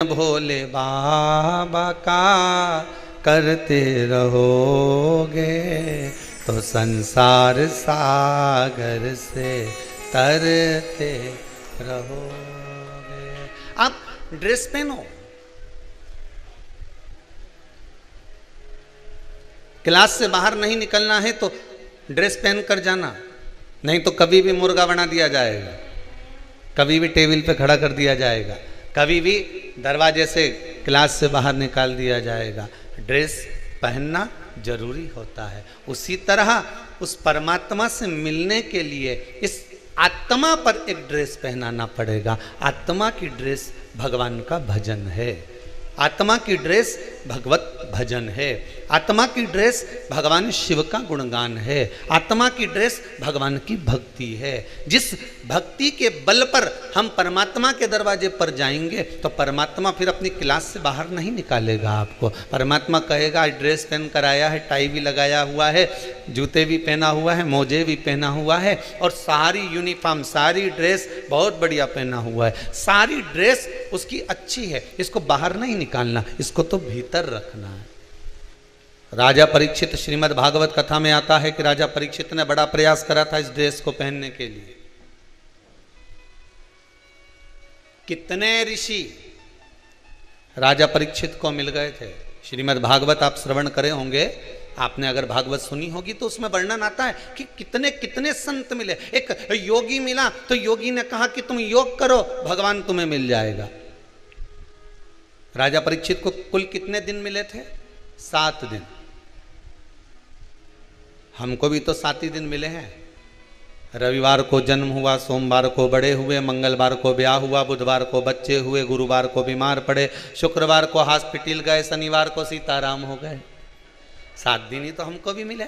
भोले बाबा का करते रहोगे तो संसार सागर से तरते रहोगे। आप ड्रेस पहनो, क्लास से बाहर नहीं निकलना है तो ड्रेस पहन कर जाना, नहीं तो कभी भी मुर्गा बना दिया जाएगा, कभी भी टेबल पे खड़ा कर दिया जाएगा, कभी भी दरवाजे से क्लास से बाहर निकाल दिया जाएगा। ड्रेस पहनना जरूरी होता है। उसी तरह उस परमात्मा से मिलने के लिए इस आत्मा पर एक ड्रेस पहनाना पड़ेगा। आत्मा की ड्रेस भगवान का भजन है, आत्मा की ड्रेस भगवत भजन है, आत्मा की ड्रेस भगवान शिव का गुणगान है, आत्मा की ड्रेस भगवान की भक्ति है। जिस भक्ति के बल पर हम परमात्मा के दरवाजे पर जाएंगे तो परमात्मा फिर अपनी क्लास से बाहर नहीं निकालेगा आपको। परमात्मा कहेगा ड्रेस पहन कर आया है, टाई भी लगाया हुआ है, जूते भी पहना हुआ है, मोजे भी पहना हुआ है और सारी यूनिफॉर्म, सारी ड्रेस बहुत बढ़िया पहना हुआ है, सारी ड्रेस उसकी अच्छी है, इसको बाहर नहीं निकालना, इसको तो भीतर रखना है। राजा परीक्षित, श्रीमद् भागवत कथा में आता है कि राजा परीक्षित ने बड़ा प्रयास करा था इस ड्रेस को पहनने के लिए। कितने ऋषि राजा परीक्षित को मिल गए थे। श्रीमद् भागवत आप श्रवण करे होंगे, आपने अगर भागवत सुनी होगी तो उसमें वर्णन आता है कि कितने कितने संत मिले। एक योगी मिला तो योगी ने कहा कि तुम योग करो, भगवान तुम्हें मिल जाएगा। राजा परीक्षित को कुल कितने दिन मिले थे? 7 दिन। हमको भी तो 7 ही दिन मिले हैं। रविवार को जन्म हुआ, सोमवार को बड़े हुए, मंगलवार को ब्याह हुआ, बुधवार को बच्चे हुए, गुरुवार को बीमार पड़े, शुक्रवार को हॉस्पिटल गए, शनिवार को सीताराम हो गए। 7 दिन ही तो हमको भी मिले।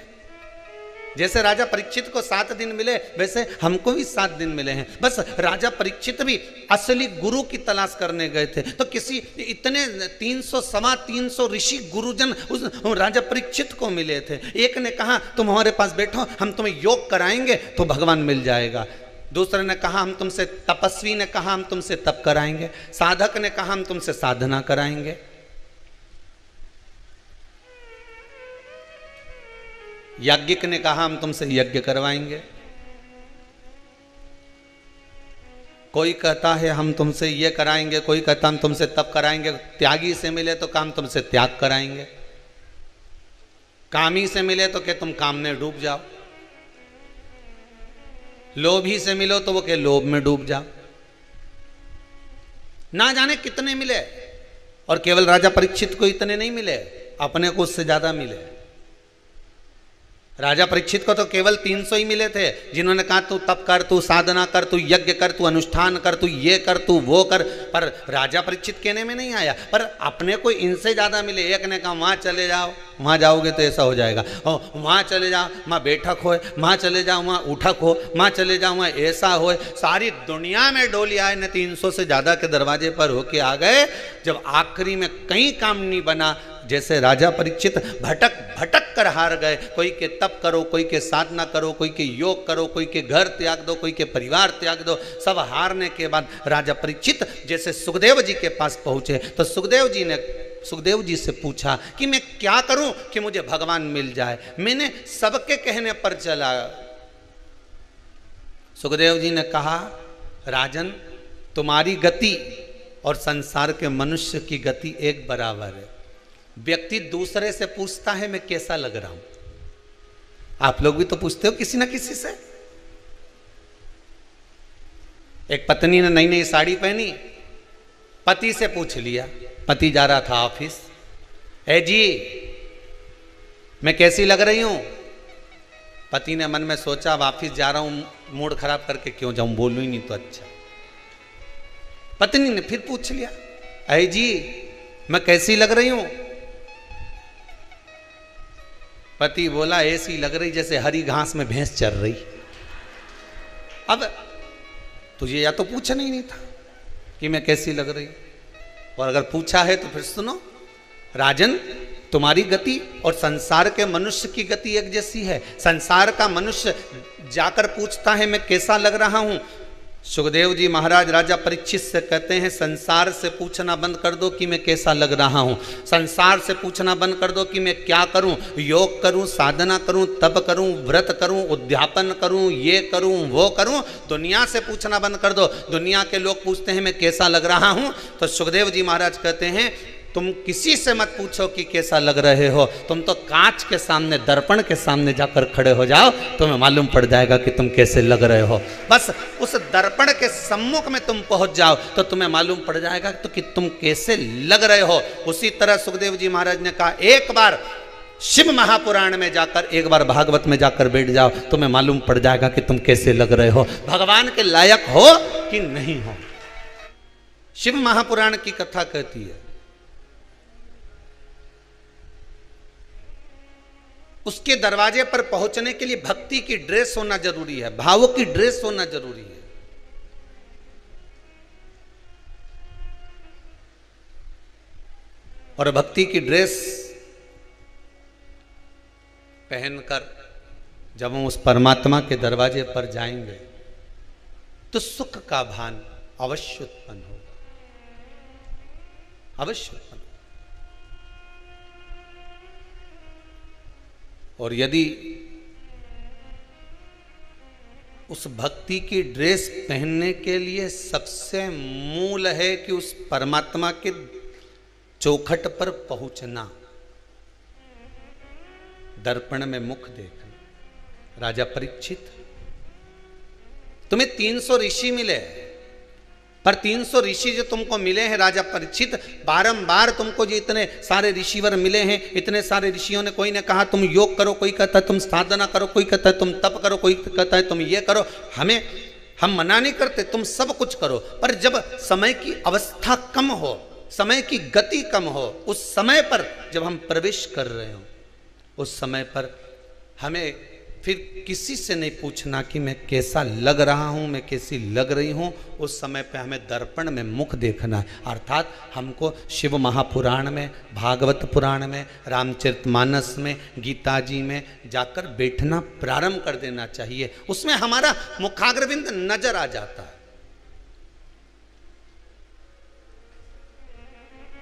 जैसे राजा परीक्षित को 7 दिन मिले वैसे हमको भी 7 दिन मिले हैं। बस राजा परीक्षित भी असली गुरु की तलाश करने गए थे तो किसी इतने 300 ऋषि गुरुजन उस राजा परीक्षित को मिले थे। एक ने कहा तुम हमारे पास बैठो, हम तुम्हें योग कराएंगे तो भगवान मिल जाएगा। दूसरे ने कहा हम तुमसे, तपस्वी ने कहा हम तुमसे तप कराएंगे, साधक ने कहा हम तुमसे साधना कराएंगे। याज्ञिक ने कहा हम तुमसे यज्ञ करवाएंगे। कोई कहता है हम तुमसे ये कराएंगे, कोई कहता हम तुमसे तप कराएंगे। त्यागी से मिले तो काम तुमसे त्याग कराएंगे, कामी से मिले तो कि तुम काम में डूब जाओ, लोभी से मिलो तो वो के लोभ में डूब जाओ। ना जाने कितने मिले। और केवल राजा परीक्षित को इतने नहीं मिले, अपने को उससे ज्यादा मिले। राजा परीक्षित को तो केवल 300 ही मिले थे जिन्होंने कहा तू तप कर, तू साधना कर, तू यज्ञ कर, तू अनुष्ठान कर, तू ये कर, तू वो कर। पर राजा परीक्षित कहने में नहीं आया, पर अपने को इनसे ज़्यादा मिले। एक ने कहा वहाँ चले जाओ, वहाँ जाओगे तो ऐसा हो जाएगा, और वहाँ चले जाओ वहाँ बैठक हो, वहाँ चले जाओ वहाँ उठक हो, वहाँ चले जाओ वहाँ ऐसा हो। सारी दुनिया में डोली आए न 300 से ज़्यादा के दरवाजे पर होके आ गए। जब आखिरी में कहीं काम नहीं बना, जैसे राजा परीक्षित भटक भटक कर हार गए। कोई के तप करो, कोई के साधना करो, कोई के योग करो, कोई के घर त्याग दो, कोई के परिवार त्याग दो। सब हारने के बाद राजा परीक्षित जैसे सुखदेव जी के पास पहुंचे तो सुखदेव जी से पूछा कि मैं क्या करूं कि मुझे भगवान मिल जाए। मैंने सबके कहने पर चला। सुखदेव जी ने कहा राजन, तुम्हारी गति और संसार के मनुष्य की गति एक बराबर है। व्यक्ति दूसरे से पूछता है मैं कैसा लग रहा हूं। आप लोग भी तो पूछते हो किसी ना किसी से। एक पत्नी ने नई नई साड़ी पहनी, पति से पूछ लिया। पति जा रहा था ऑफिस, ए जी मैं कैसी लग रही हूं। पति ने मन में सोचा अब ऑफिस जा रहा हूं, मूड खराब करके क्यों जाऊं, बोलूं ही नहीं तो अच्छा। पत्नी ने फिर पूछ लिया, ए जी मैं कैसी लग रही हूं। पति बोला ऐसी लग रही जैसे हरी घास में भैंस चर रही। अब तुझे या तो पूछना ही नहीं था कि मैं कैसी लग रही, और अगर पूछा है तो फिर सुनो। राजन, तुम्हारी गति और संसार के मनुष्य की गति एक जैसी है। संसार का मनुष्य जाकर पूछता है मैं कैसा लग रहा हूं, सुखदेव जी महाराज राजा परीक्षित से कहते हैं, संसार से पूछना बंद कर दो कि मैं कैसा लग रहा हूँ, संसार से पूछना बंद कर दो कि मैं क्या करूँ, योग करूँ, साधना करूँ, तप करूँ, व्रत करूँ, उद्यापन करूँ, ये करूँ, वो करूँ। दुनिया से पूछना बंद कर दो। दुनिया के लोग पूछते हैं मैं कैसा लग रहा हूँ, तो सुखदेव जी महाराज कहते हैं तुम किसी से मत पूछो कि कैसा लग रहे हो, तुम तो कांच के सामने, दर्पण के सामने जाकर खड़े हो जाओ, तुम्हें मालूम पड़ जाएगा कि तुम कैसे लग रहे हो। बस उस दर्पण के सम्मुख में तुम पहुंच जाओ तो तुम्हें मालूम पड़ जाएगा तो कि तुम कैसे लग रहे हो। उसी तरह सुखदेव जी महाराज ने कहा, एक बार शिव महापुराण में जाकर, एक बार भागवत में जाकर बैठ जाओ, तुम्हें मालूम पड़ जाएगा कि तुम कैसे लग रहे हो, भगवान के लायक हो कि नहीं हो। शिव महापुराण की कथा कहती है उसके दरवाजे पर पहुंचने के लिए भक्ति की ड्रेस होना जरूरी है, भावों की ड्रेस होना जरूरी है। और भक्ति की ड्रेस पहनकर जब हम उस परमात्मा के दरवाजे पर जाएंगे तो सुख का भान अवश्य उत्पन्न होगा, अवश्य उत्पन्न। और यदि उस भक्ति की ड्रेस पहनने के लिए सबसे मूल है कि उस परमात्मा के चौखट पर पहुंचना, दर्पण में मुख देखना। राजा परीक्षित, तुम्हें 300 ऋषि मिले, पर 300 ऋषि जो तुमको मिले हैं राजा परीक्षित, बारंबार तुमको जो इतने सारे ऋषिवर मिले हैं, इतने सारे ऋषियों ने, कोई ने कहा तुम योग करो, कोई कहता है तुम साधना करो, कोई कहता है तुम तप करो, कोई कहता है तुम ये करो। हम मना नहीं करते, तुम सब कुछ करो, पर जब समय की अवस्था कम हो, समय की गति कम हो, उस समय पर जब हम प्रवेश कर रहे हो, उस समय पर हमें फिर किसी से नहीं पूछना कि मैं कैसा लग रहा हूँ, मैं कैसी लग रही हूँ। उस समय पे हमें दर्पण में मुख देखना है। अर्थात हमको शिव महापुराण में, भागवत पुराण में, रामचरितमानस में, गीता जी में जाकर बैठना प्रारंभ कर देना चाहिए। उसमें हमारा मुखाग्रविंद नजर आ जाता है,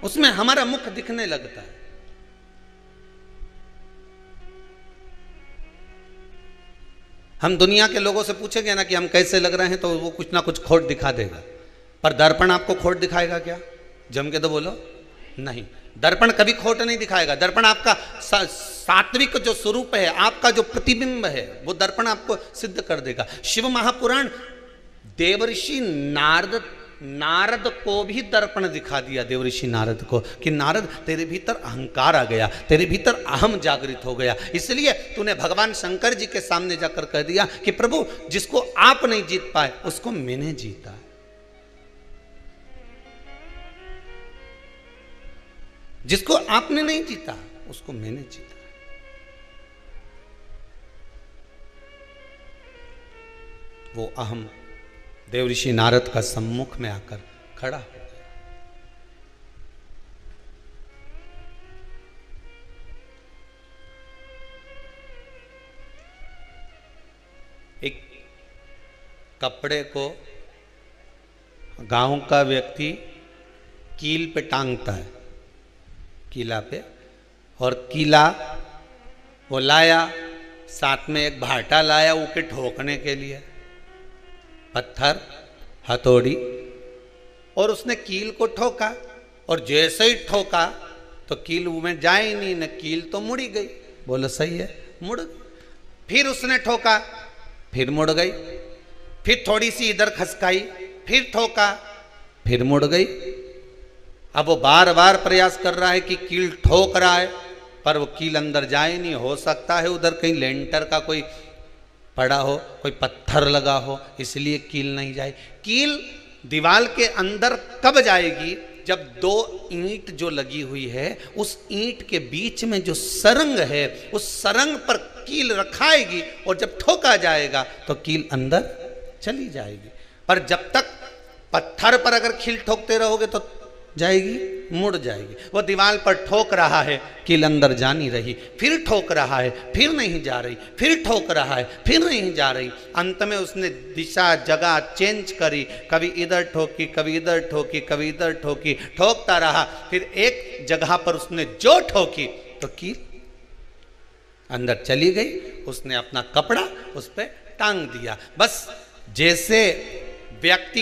उसमें हमारा मुख दिखने लगता है। हम दुनिया के लोगों से पूछेंगे ना कि हम कैसे लग रहे हैं तो वो कुछ ना कुछ खोट दिखा देगा, पर दर्पण आपको खोट दिखाएगा क्या? जम के तो बोलो, नहीं। दर्पण कभी खोट नहीं दिखाएगा। दर्पण आपका सात्विक जो स्वरूप है, आपका जो प्रतिबिंब है, वो दर्पण आपको सिद्ध कर देगा। शिव महापुराण देवर्षि नारद को भी दर्पण दिखा दिया, देवऋषि नारद को, कि नारद तेरे भीतर अहंकार आ गया, तेरे भीतर अहम जागृत हो गया, इसलिए तूने भगवान शंकर जी के सामने जाकर कह दिया कि प्रभु जिसको आप नहीं जीत पाए उसको मैंने जीता है, जिसको आपने नहीं जीता उसको मैंने जीता। वो अहम देवऋषि नारद का सम्मुख में आकर खड़ा हो गया। एक कपड़े को गांव का व्यक्ति कील पे टांगता है, कीला पे, और कीला वो लाया, साथ में एक भाटा लाया उके ठोकने के लिए, पत्थर, हथौड़ी, और उसने कील को ठोका, और जैसे ही ठोका तो कील में जाए ही नहीं, न कील तो मुड़ी गई। बोलो सही है, मुड़ गई। फिर उसने ठोका, फिर मुड़ गई, फिर थोड़ी सी इधर खसकाई, फिर ठोका, फिर मुड़ गई। अब वो बार बार प्रयास कर रहा है कि कील ठोक रहा है, पर वो कील अंदर जाए नहीं। हो सकता है उधर कहीं लेंटर का कोई पड़ा हो, कोई पत्थर लगा हो, इसलिए कील नहीं जाए। कील दीवार के अंदर कब जाएगी? जब दो ईंट जो लगी हुई है, उस ईंट के बीच में जो सरंग है, उस सरंग पर कील रखाएगी, और जब ठोका जाएगा तो कील अंदर चली जाएगी। पर जब तक पत्थर पर अगर कील ठोकते रहोगे तो जाएगी, मुड़ जाएगी। वो दीवार पर ठोक रहा है, कील अंदर जा नहीं रही, फिर ठोक रहा है, फिर नहीं जा रही, फिर ठोक रहा है, फिर नहीं जा रही। अंत में उसने दिशा जगह चेंज करी, कभी इधर ठोकी, कभी इधर ठोकी, कभी इधर ठोकी, ठोकता रहा। फिर एक जगह पर उसने जो ठोकी तो कील अंदर चली गई। उसने अपना कपड़ा उस पर टांग दिया। बस जैसे व्यक्ति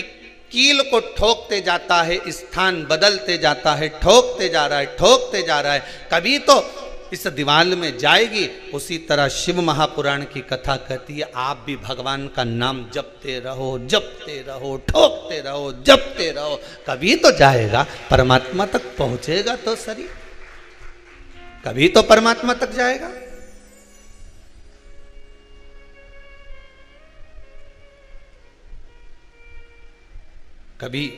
कील को ठोकते जाता है, स्थान बदलते जाता है, ठोकते जा रहा है, ठोकते जा रहा है, कभी तो इस दीवार में जाएगी। उसी तरह शिव महापुराण की कथा कहती है, आप भी भगवान का नाम जपते रहो, जपते रहो, ठोकते रहो, जपते रहो, कभी तो जाएगा, परमात्मा तक पहुंचेगा तो सही, कभी तो परमात्मा तक जाएगा। कभी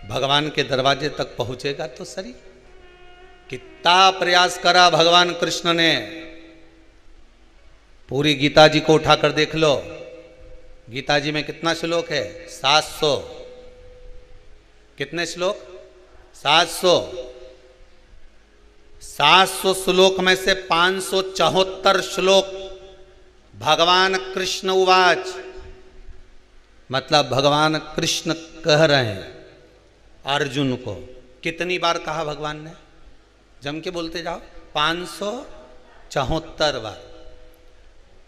भगवान के दरवाजे तक पहुंचेगा तो सही। कितना प्रयास करा भगवान कृष्ण ने। पूरी गीता जी को उठाकर देख लो, गीता जी में कितना श्लोक है? 700। कितने श्लोक? 700। 700 श्लोक में से 574 श्लोक भगवान कृष्ण उवाच, मतलब भगवान कृष्ण कह रहे हैं अर्जुन को। कितनी बार कहा भगवान ने? जम के बोलते जाओ। 574 बार।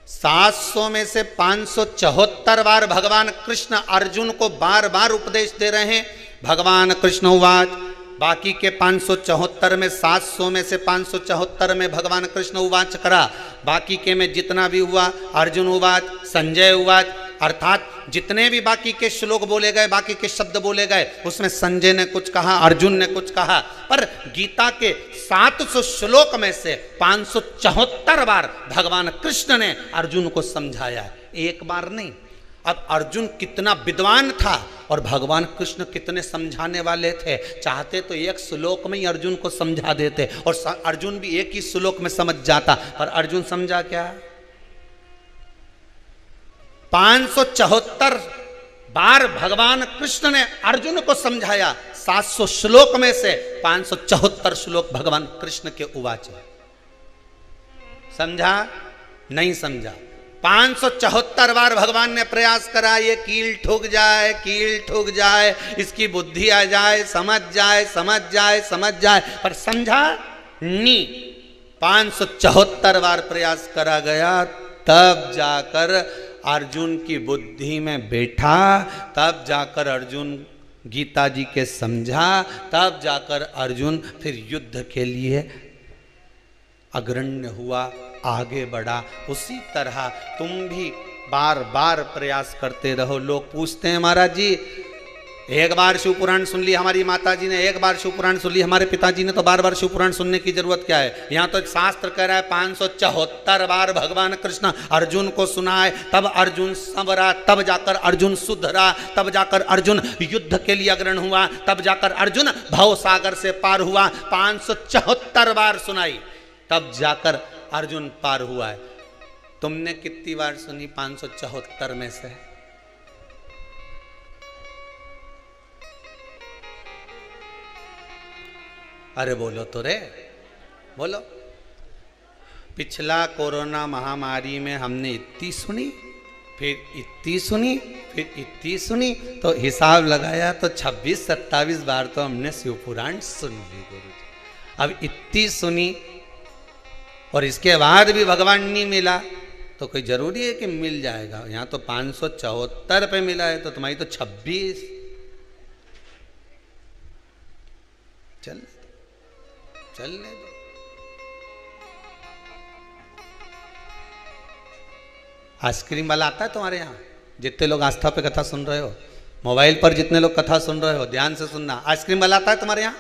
700 में से 574 बार भगवान कृष्ण अर्जुन को बार बार उपदेश दे रहे हैं। भगवान कृष्ण उवाच, बाकी के 574 में 700 में से 574 में भगवान कृष्ण उवाच करा, बाकी के में जितना भी हुआ अर्जुन उवाच, संजय उवाच, अर्थात जितने भी बाकी के श्लोक बोले गए, बाकी के शब्द बोले गए, उसमें संजय ने कुछ कहा, अर्जुन ने कुछ कहा, पर गीता के 700 श्लोक में से 574 बार भगवान कृष्ण ने अर्जुन को समझाया, एक बार नहीं। अब अर्जुन कितना विद्वान था और भगवान कृष्ण कितने समझाने वाले थे। चाहते तो एक श्लोक में ही अर्जुन को समझा देते और अर्जुन भी एक ही श्लोक में समझ जाता, पर अर्जुन समझा क्या? 574 बार भगवान कृष्ण ने अर्जुन को समझाया। 700 श्लोक में से 574 श्लोक भगवान कृष्ण के उवाच है। समझा? नहीं समझा। 574 बार भगवान ने प्रयास करा, ये कील ठुक जाए, कील ठुक जाए, इसकी बुद्धि आ जाए, समझ जाए, समझ जाए, समझ जाए, पर समझा नहीं। 574 बार प्रयास करा गया, तब जाकर अर्जुन की बुद्धि में बैठा, तब जाकर अर्जुन गीता जी के समझा, तब जाकर अर्जुन फिर युद्ध के लिए अग्रण्य हुआ, आगे बढ़ा। उसी तरह तुम भी बार बार प्रयास करते रहो। लोग पूछते हैं महाराज जी, एक बार शिव पुराण सुन ली हमारी माता जी ने, एक बार शिव पुराण सुन ली हमारे पिताजी ने, तो बार बार शिव पुराण सुनने की जरूरत क्या है? यहाँ तो शास्त्र कह रहा है 574 बार भगवान कृष्ण अर्जुन को सुनाए, तब अर्जुन संवरा, तब जाकर अर्जुन सुधरा, तब जाकर अर्जुन युद्ध के लिए अग्रण हुआ, तब जाकर अर्जुन भव सागर से पार हुआ। 574 बार सुनाई, तब जाकर अर्जुन पार हुआ है। तुमने कितनी बार सुनी 574 में से? अरे बोलो तो रे, बोलो। पिछला कोरोना महामारी में हमने इतनी सुनी, फिर इतनी सुनी, फिर इतनी सुनी, तो हिसाब लगाया तो 26-27 बार तो हमने शिव पुराण सुन ली गुरु जी। अब इतनी सुनी और इसके बाद भी भगवान नहीं मिला तो कोई जरूरी है कि मिल जाएगा? यहाँ तो 574 पे मिला है, तो तुम्हारी तो 26। चलने दो। आइसक्रीम वाला आता है तुम्हारे यहाँ? जितने लोग आस्था पे कथा सुन रहे हो, मोबाइल पर जितने लोग कथा सुन रहे हो, ध्यान से सुनना। आइसक्रीम वाला आता है तुम्हारे यहाँ?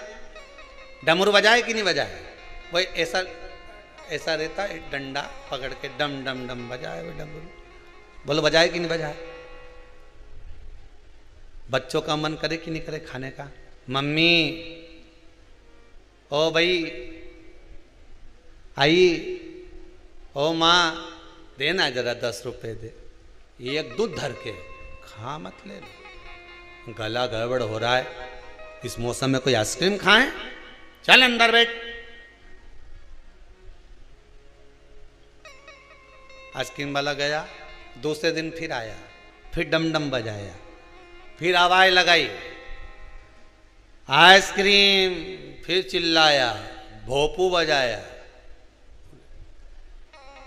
डमरू बजाए कि नहीं बजाए? वही ऐसा ऐसा रहता है, डंडा पकड़ के डम डम डम बजाए वो डमरू। बोलो बजाए कि नहीं बजाए? बच्चों का मन करे कि नहीं करे खाने का? मम्मी, ओ भाई आई, ओ माँ, देना जरा 10 रुपए दे, एक दूध धर के खा, मत ले, गला गड़बड़ हो रहा है। इस मौसम में कोई आइसक्रीम खाएं? चल अंदर बैठ। आइसक्रीम वाला गया, दूसरे दिन फिर आया, फिर डम डम बजाया, फिर आवाज लगाई आइसक्रीम, फिर चिल्लाया, भोपू बजाया।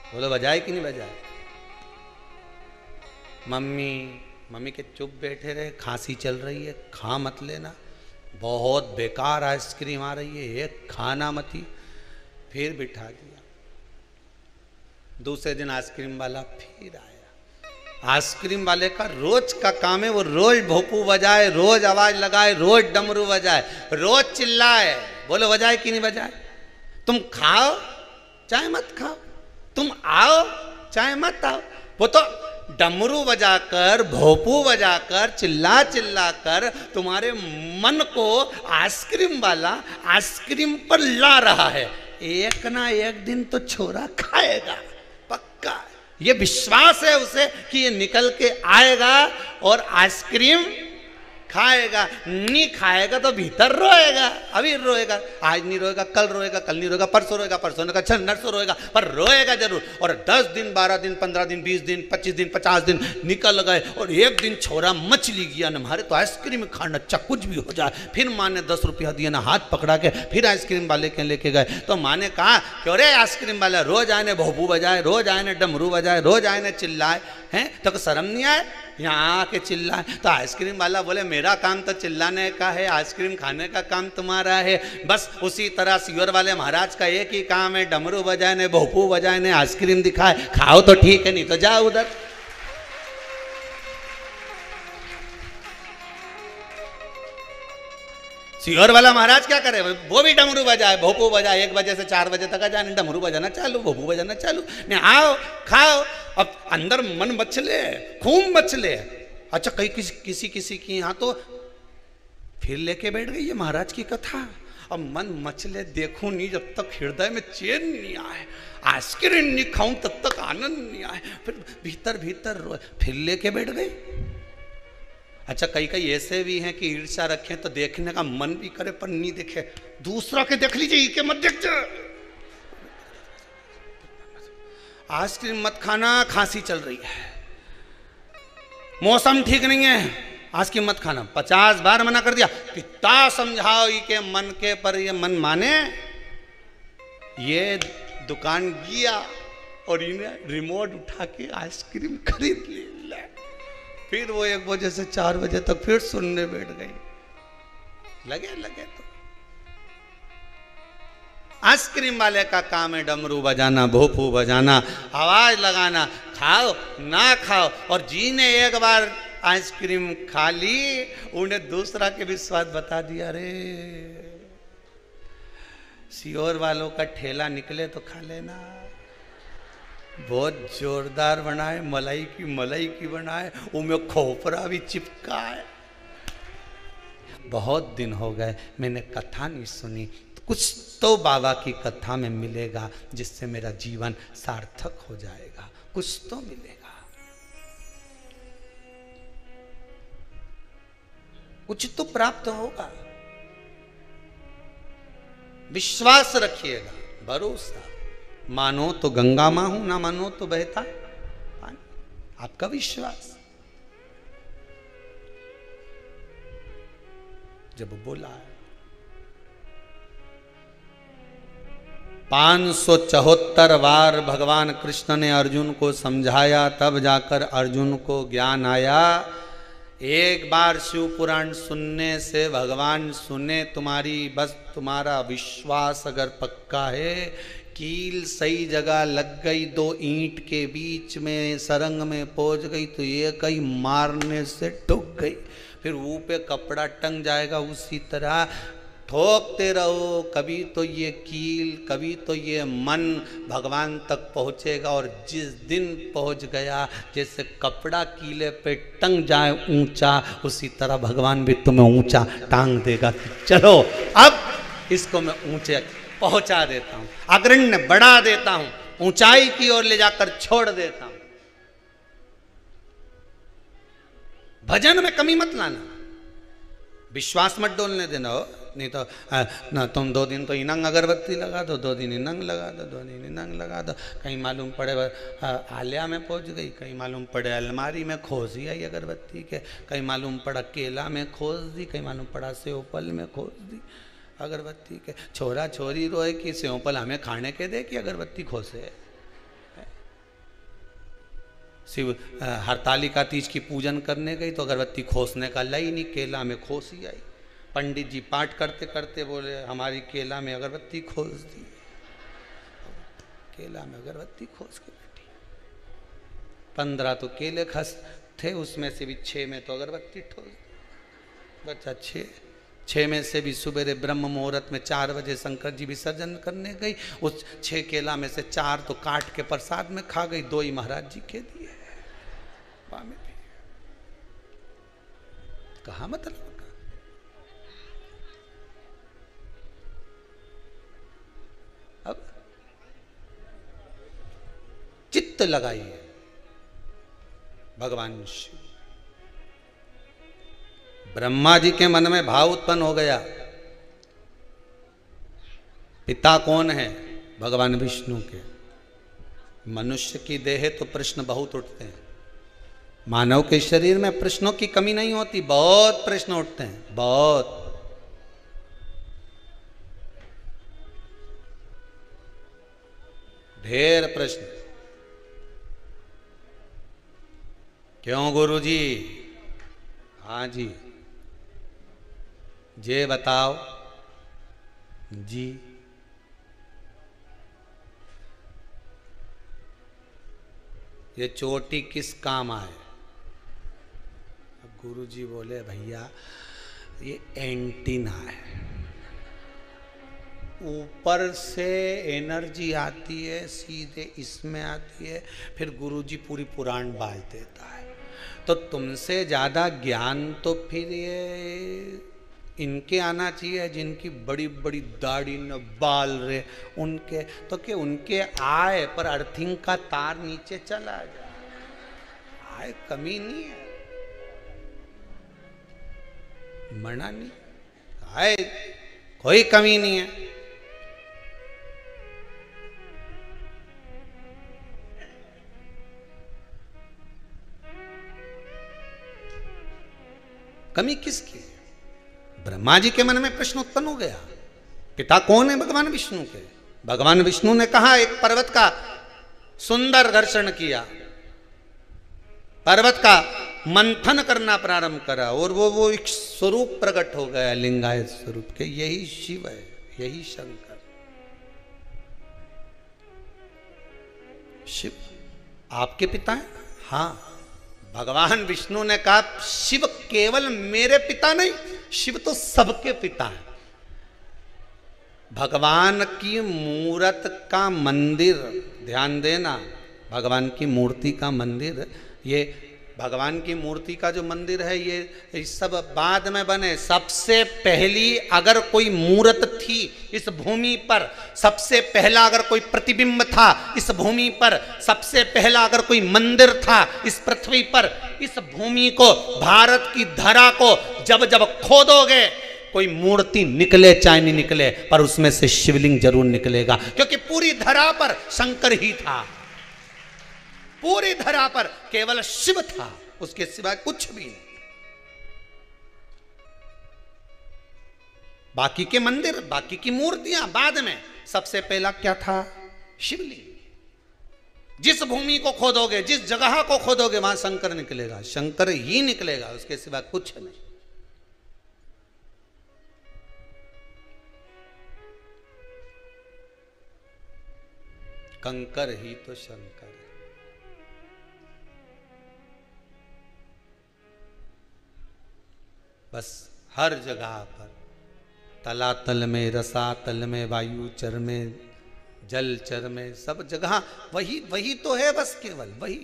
बोलो बजाए कि नहीं बजाए? मम्मी के चुप बैठे रहे, खांसी चल रही है, खा मत लेना, बहुत बेकार आइसक्रीम आ रही है, एक खाना मत ही। फिर बिठा दिया। दूसरे दिन आइसक्रीम वाला फिर आया। आइसक्रीम वाले का रोज का काम है, वो रोज भोपू बजाए, रोज आवाज लगाए, रोज डमरू बजाए, रोज चिल्लाए। बोलो बजाए कि नहीं बजाए? तुम खाओ चाहे मत खाओ, तुम आओ चाहे मत आओ, वो तो डमरू बजाकर, भोपू बजाकर, चिल्ला चिल्ला कर तुम्हारे मन को आइसक्रीम वाला आइसक्रीम पर ला रहा है। एक ना एक दिन तो छोरा खाएगा, पक्का। ये विश्वास है उसे कि ये निकल के आएगा और आइसक्रीम खाएगा। नहीं खाएगा तो भीतर रोएगा, अभी रोएगा, आज नहीं रोएगा, कल रोएगा, कल नहीं रोएगा, परसों रोएगा, परसों नहीं रोएगा, नरसों रोएगा, पर रोएगा जरूर। और 10 दिन, 12 दिन, 15 दिन, 20 दिन, 25 दिन, 50 दिन निकल गए और एक दिन छोरा मछली गया न, हमारे तो आइसक्रीम खाना, चाहे कुछ भी हो जाए। फिर माँ ने 10 रुपया दिया ना, हाथ पकड़ा के फिर आइसक्रीम वाले के लेके गए। तो माँ ने कहा क्यों रे आइसक्रीम वाला रोज आए ने भोपू बजाए, रोज आए ने डमरू बजाए, रोज आए ने चिल्लाए, हैं तो शर्म नहीं आए यहाँ आके चिल्लाए? तो आइसक्रीम वाला बोले मेरा काम तो चिल्लाने का है, आइसक्रीम खाने का काम तुम्हारा है। बस उसी तरह सीवर वाले महाराज का एक ही काम है, डमरू बजाए ने, भोपू बजाए ने, आइसक्रीम दिखाए, खाओ तो ठीक है, नहीं तो जाओ उधर। सीहोर वाला महाराज क्या करे? वो भी डमरू बजाए, भोपू बजाए, 1 बजे से 4 बजे तक आ जाने, डमरू बजाना चालू, भोपू बजाना चालू। नहीं आओ खाओ। अब अंदर मन मचले, खूब मचले। अच्छा कहीं किसी की यहाँ तो फिर लेके बैठ गई ये महाराज की कथा। अब मन मचले, देखूं नहीं जब तक हृदय में चैन नहीं आए, आइसक्रीम नहीं खाऊं तब तक आनंद नहीं आए, फिर भीतर भीतर रोए, फिर लेके बैठ गई। अच्छा कई ऐसे भी हैं कि ईर्ष्या रखें तो देखने का मन भी करे पर नहीं देखे, दूसरा के देख लीजिए, के मत देख। आइसक्रीम मत खाना, खांसी चल रही है, मौसम ठीक नहीं है, आइसक्रीम मत खाना। 50 बार मना कर दिया, कितना समझाओ के मन के, पर ये मन माने। ये दुकान गया और इन्हें रिमोट उठा के आइसक्रीम खरीद ली। फिर वो 1 बजे से 4 बजे तक फिर सुनने बैठ गई। लगे तो आइसक्रीम वाले का काम है डमरू बजाना, भोपू बजाना, आवाज लगाना, खाओ ना खाओ। और जी ने एक बार आइसक्रीम खा ली, उन्हें दूसरा के भी स्वाद बता दिया। रे सीहोर वालों का ठेला निकले तो खा लेना, बहुत जोरदार बनाए, मलाई की बनाए, उनमें खोपरा भी चिपका है। बहुत दिन हो गए मैंने कथा नहीं सुनी, तो कुछ तो बाबा की कथा में मिलेगा जिससे मेरा जीवन सार्थक हो जाएगा, कुछ तो मिलेगा, कुछ तो प्राप्त होगा। विश्वास रखिएगा, भरोसा। मानो तो गंगा मां हूं, ना मानो तो बहता पानी। आपका विश्वास। जब बोला 574 बार भगवान कृष्ण ने अर्जुन को समझाया, तब जाकर अर्जुन को ज्ञान आया। एक बार शिव पुराण सुनने से भगवान सुने तुम्हारी, बस तुम्हारा विश्वास अगर पक्का है, कील सही जगह लग गई, 2 ईंट के बीच में सरंग में पहुंच गई तो ये कहीं मारने से टूट गई, फिर ऊपर कपड़ा टंग जाएगा। उसी तरह ठोकते रहो, कभी तो ये कील, कभी तो ये मन भगवान तक पहुँचेगा। और जिस दिन पहुँच गया, जैसे कपड़ा कीले पे टंग जाए ऊंचा, उसी तरह भगवान भी तुम्हें ऊंचा टांग देगा। चलो अब इसको मैं ऊंचे पहुंचा देता हूं, अग्रण्य बढ़ा देता हूं, ऊंचाई की ओर ले जाकर छोड़ देता हूं। भजन में कमी मत लाना, विश्वास मत डोलने देना हो, नहीं तो ना तुम 2 दिन तो इनंग अगरबत्ती लगा दो, 2 दिन इनंग लगा दो, 2 दिन इनंग लगा दो, कहीं मालूम पड़े आलिया में पहुंच गई, कहीं मालूम पड़े अलमारी में खोज ही आई अगरबत्ती के, कहीं मालूम पड़ा केला में खोज दी, कहीं मालूम पड़ा सेवफल में खोज दी अगरबत्ती के। छोरा छोरी रोए कि सेवफल हमें खाने के दे कि अगरबत्ती खोसे। शिव हरतालिका तीज की पूजन करने गई तो अगरबत्ती खोसने का लाई नहीं, केला में खोस ही आई। पंडित जी पाठ करते करते बोले हमारी केला में अगरबत्ती खोस दी, केला में अगरबत्ती खोस के बैठी। 15 तो केले खस थे, उसमें से भी 6 में तो अगरबत्ती ठोस दी। बच्चा 6 में से भी सवेरे ब्रह्म मुहूर्त में 4 बजे शंकर जी विसर्जन करने गई। उस 6 केला में से 4 तो काट के प्रसाद में खा गई, 2 ही महाराज जी के दिए। में भी कहा मतलब का? अब चित्त लगाइए भगवान शिव। ब्रह्मा जी के मन में भाव उत्पन्न हो गया, पिता कौन है? भगवान विष्णु के। मनुष्य की देह तो प्रश्न बहुत उठते हैं, मानव के शरीर में प्रश्नों की कमी नहीं होती, बहुत प्रश्न उठते हैं, बहुत। ढेर प्रश्न। क्यों गुरुजी? हाँ जी, जे बताओ जी। ये चोटी किस काम आए? गुरुजी बोले भैया ये एंटीना है, ऊपर से एनर्जी आती है सीधे इसमें आती है, फिर गुरुजी पूरी पुराण बाज देता है। तो तुमसे ज़्यादा ज्ञान तो फिर ये इनके आना चाहिए जिनकी बड़ी बड़ी दाढ़ी न बाल रहे उनके, तो कि उनके आए पर अर्थिंग का तार नीचे चला जाए, आए कमी नहीं है, मना नहीं, आए कोई कमी नहीं है। कमी किसकी? ब्रह्मा जी के मन में प्रश्न उत्पन्न हो गया, पिता कौन है? भगवान विष्णु के। भगवान विष्णु ने कहा, एक पर्वत का सुंदर घर्षण किया, पर्वत का मंथन करना प्रारंभ करा और वो एक स्वरूप प्रकट हो गया, लिंगायत स्वरूप के। यही शिव है, यही शंकर। शिव आपके पिता है? हाँ। भगवान विष्णु ने कहा शिव केवल मेरे पिता नहीं, शिव तो सबके पिता है। भगवान की मूर्त का मंदिर, ध्यान देना, भगवान की मूर्ति का मंदिर, ये भगवान की मूर्ति का जो मंदिर है ये सब बाद में बने। सबसे पहली अगर कोई मूर्त थी इस भूमि पर, सबसे पहला अगर कोई प्रतिबिंब था इस भूमि पर, सबसे पहला अगर कोई मंदिर था इस पृथ्वी पर, इस भूमि को, भारत की धरा को जब जब खोदोगे कोई मूर्ति निकले चाहे नहीं निकले, पर उसमें से शिवलिंग जरूर निकलेगा, क्योंकि पूरी धरा पर शंकर ही था, पूरी धरा पर केवल शिव था, उसके सिवाय कुछ भी नहीं। बाकी के मंदिर, बाकी की मूर्तियां बाद में, सबसे पहला क्या था? शिवलिंग। जिस भूमि को खोदोगे, जिस जगह को खोदोगे, वहां शंकर निकलेगा, शंकर ही निकलेगा, उसके सिवा कुछ नहीं। कंकर ही तो शंकर है। बस हर जगह पर, तलातल में, रसातल में, वायु चर में, जल चर में, सब जगह वही वही तो है, बस केवल वही,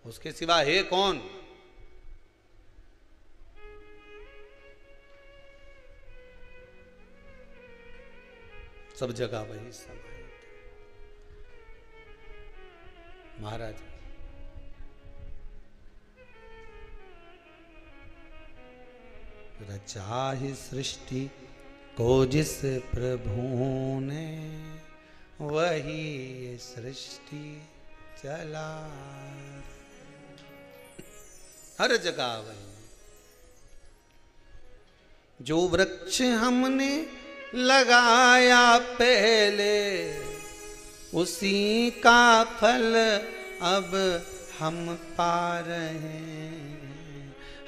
उसके सिवा है कौन? सब जगह वही समाये महाराज। रचा ही सृष्टि को जिस प्रभु ने, वही ये सृष्टि चला। हर जगह वही। जो वृक्ष हमने लगाया पहले, उसी का फल अब हम पा रहे हैं।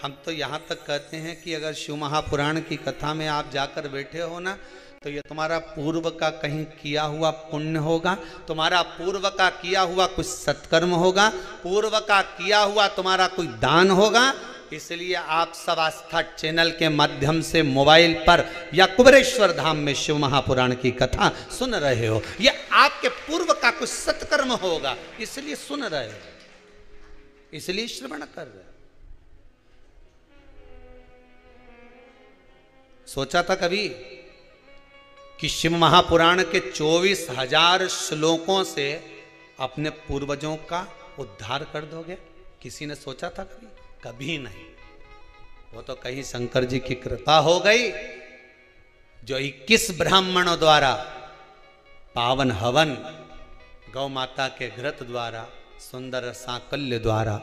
हम तो यहाँ तक कहते हैं कि अगर शिव महापुराण की कथा में आप जाकर बैठे हो ना, तो ये तुम्हारा पूर्व का कहीं किया हुआ पुण्य होगा, तुम्हारा पूर्व का किया हुआ कुछ सत्कर्म होगा, पूर्व का किया हुआ तुम्हारा कोई दान होगा। इसलिए आप सब आस्था चैनल के माध्यम से मोबाइल पर या कुबेरेश्वर धाम में शिव महापुराण की कथा सुन रहे हो, ये आपके पूर्व का कुछ सत्कर्म होगा, इसलिए सुन रहे हो, इसलिए श्रवण कर रहे हो। सोचा था कभी कि शिव महापुराण के 24,000 श्लोकों से अपने पूर्वजों का उद्धार कर दोगे? किसी ने सोचा था कभी? कभी नहीं। वो तो कहीं शंकर जी की कृपा हो गई, जो 21 ब्राह्मणों द्वारा पावन हवन, गौ माता के घृत द्वारा, सुंदर सांकल्य द्वारा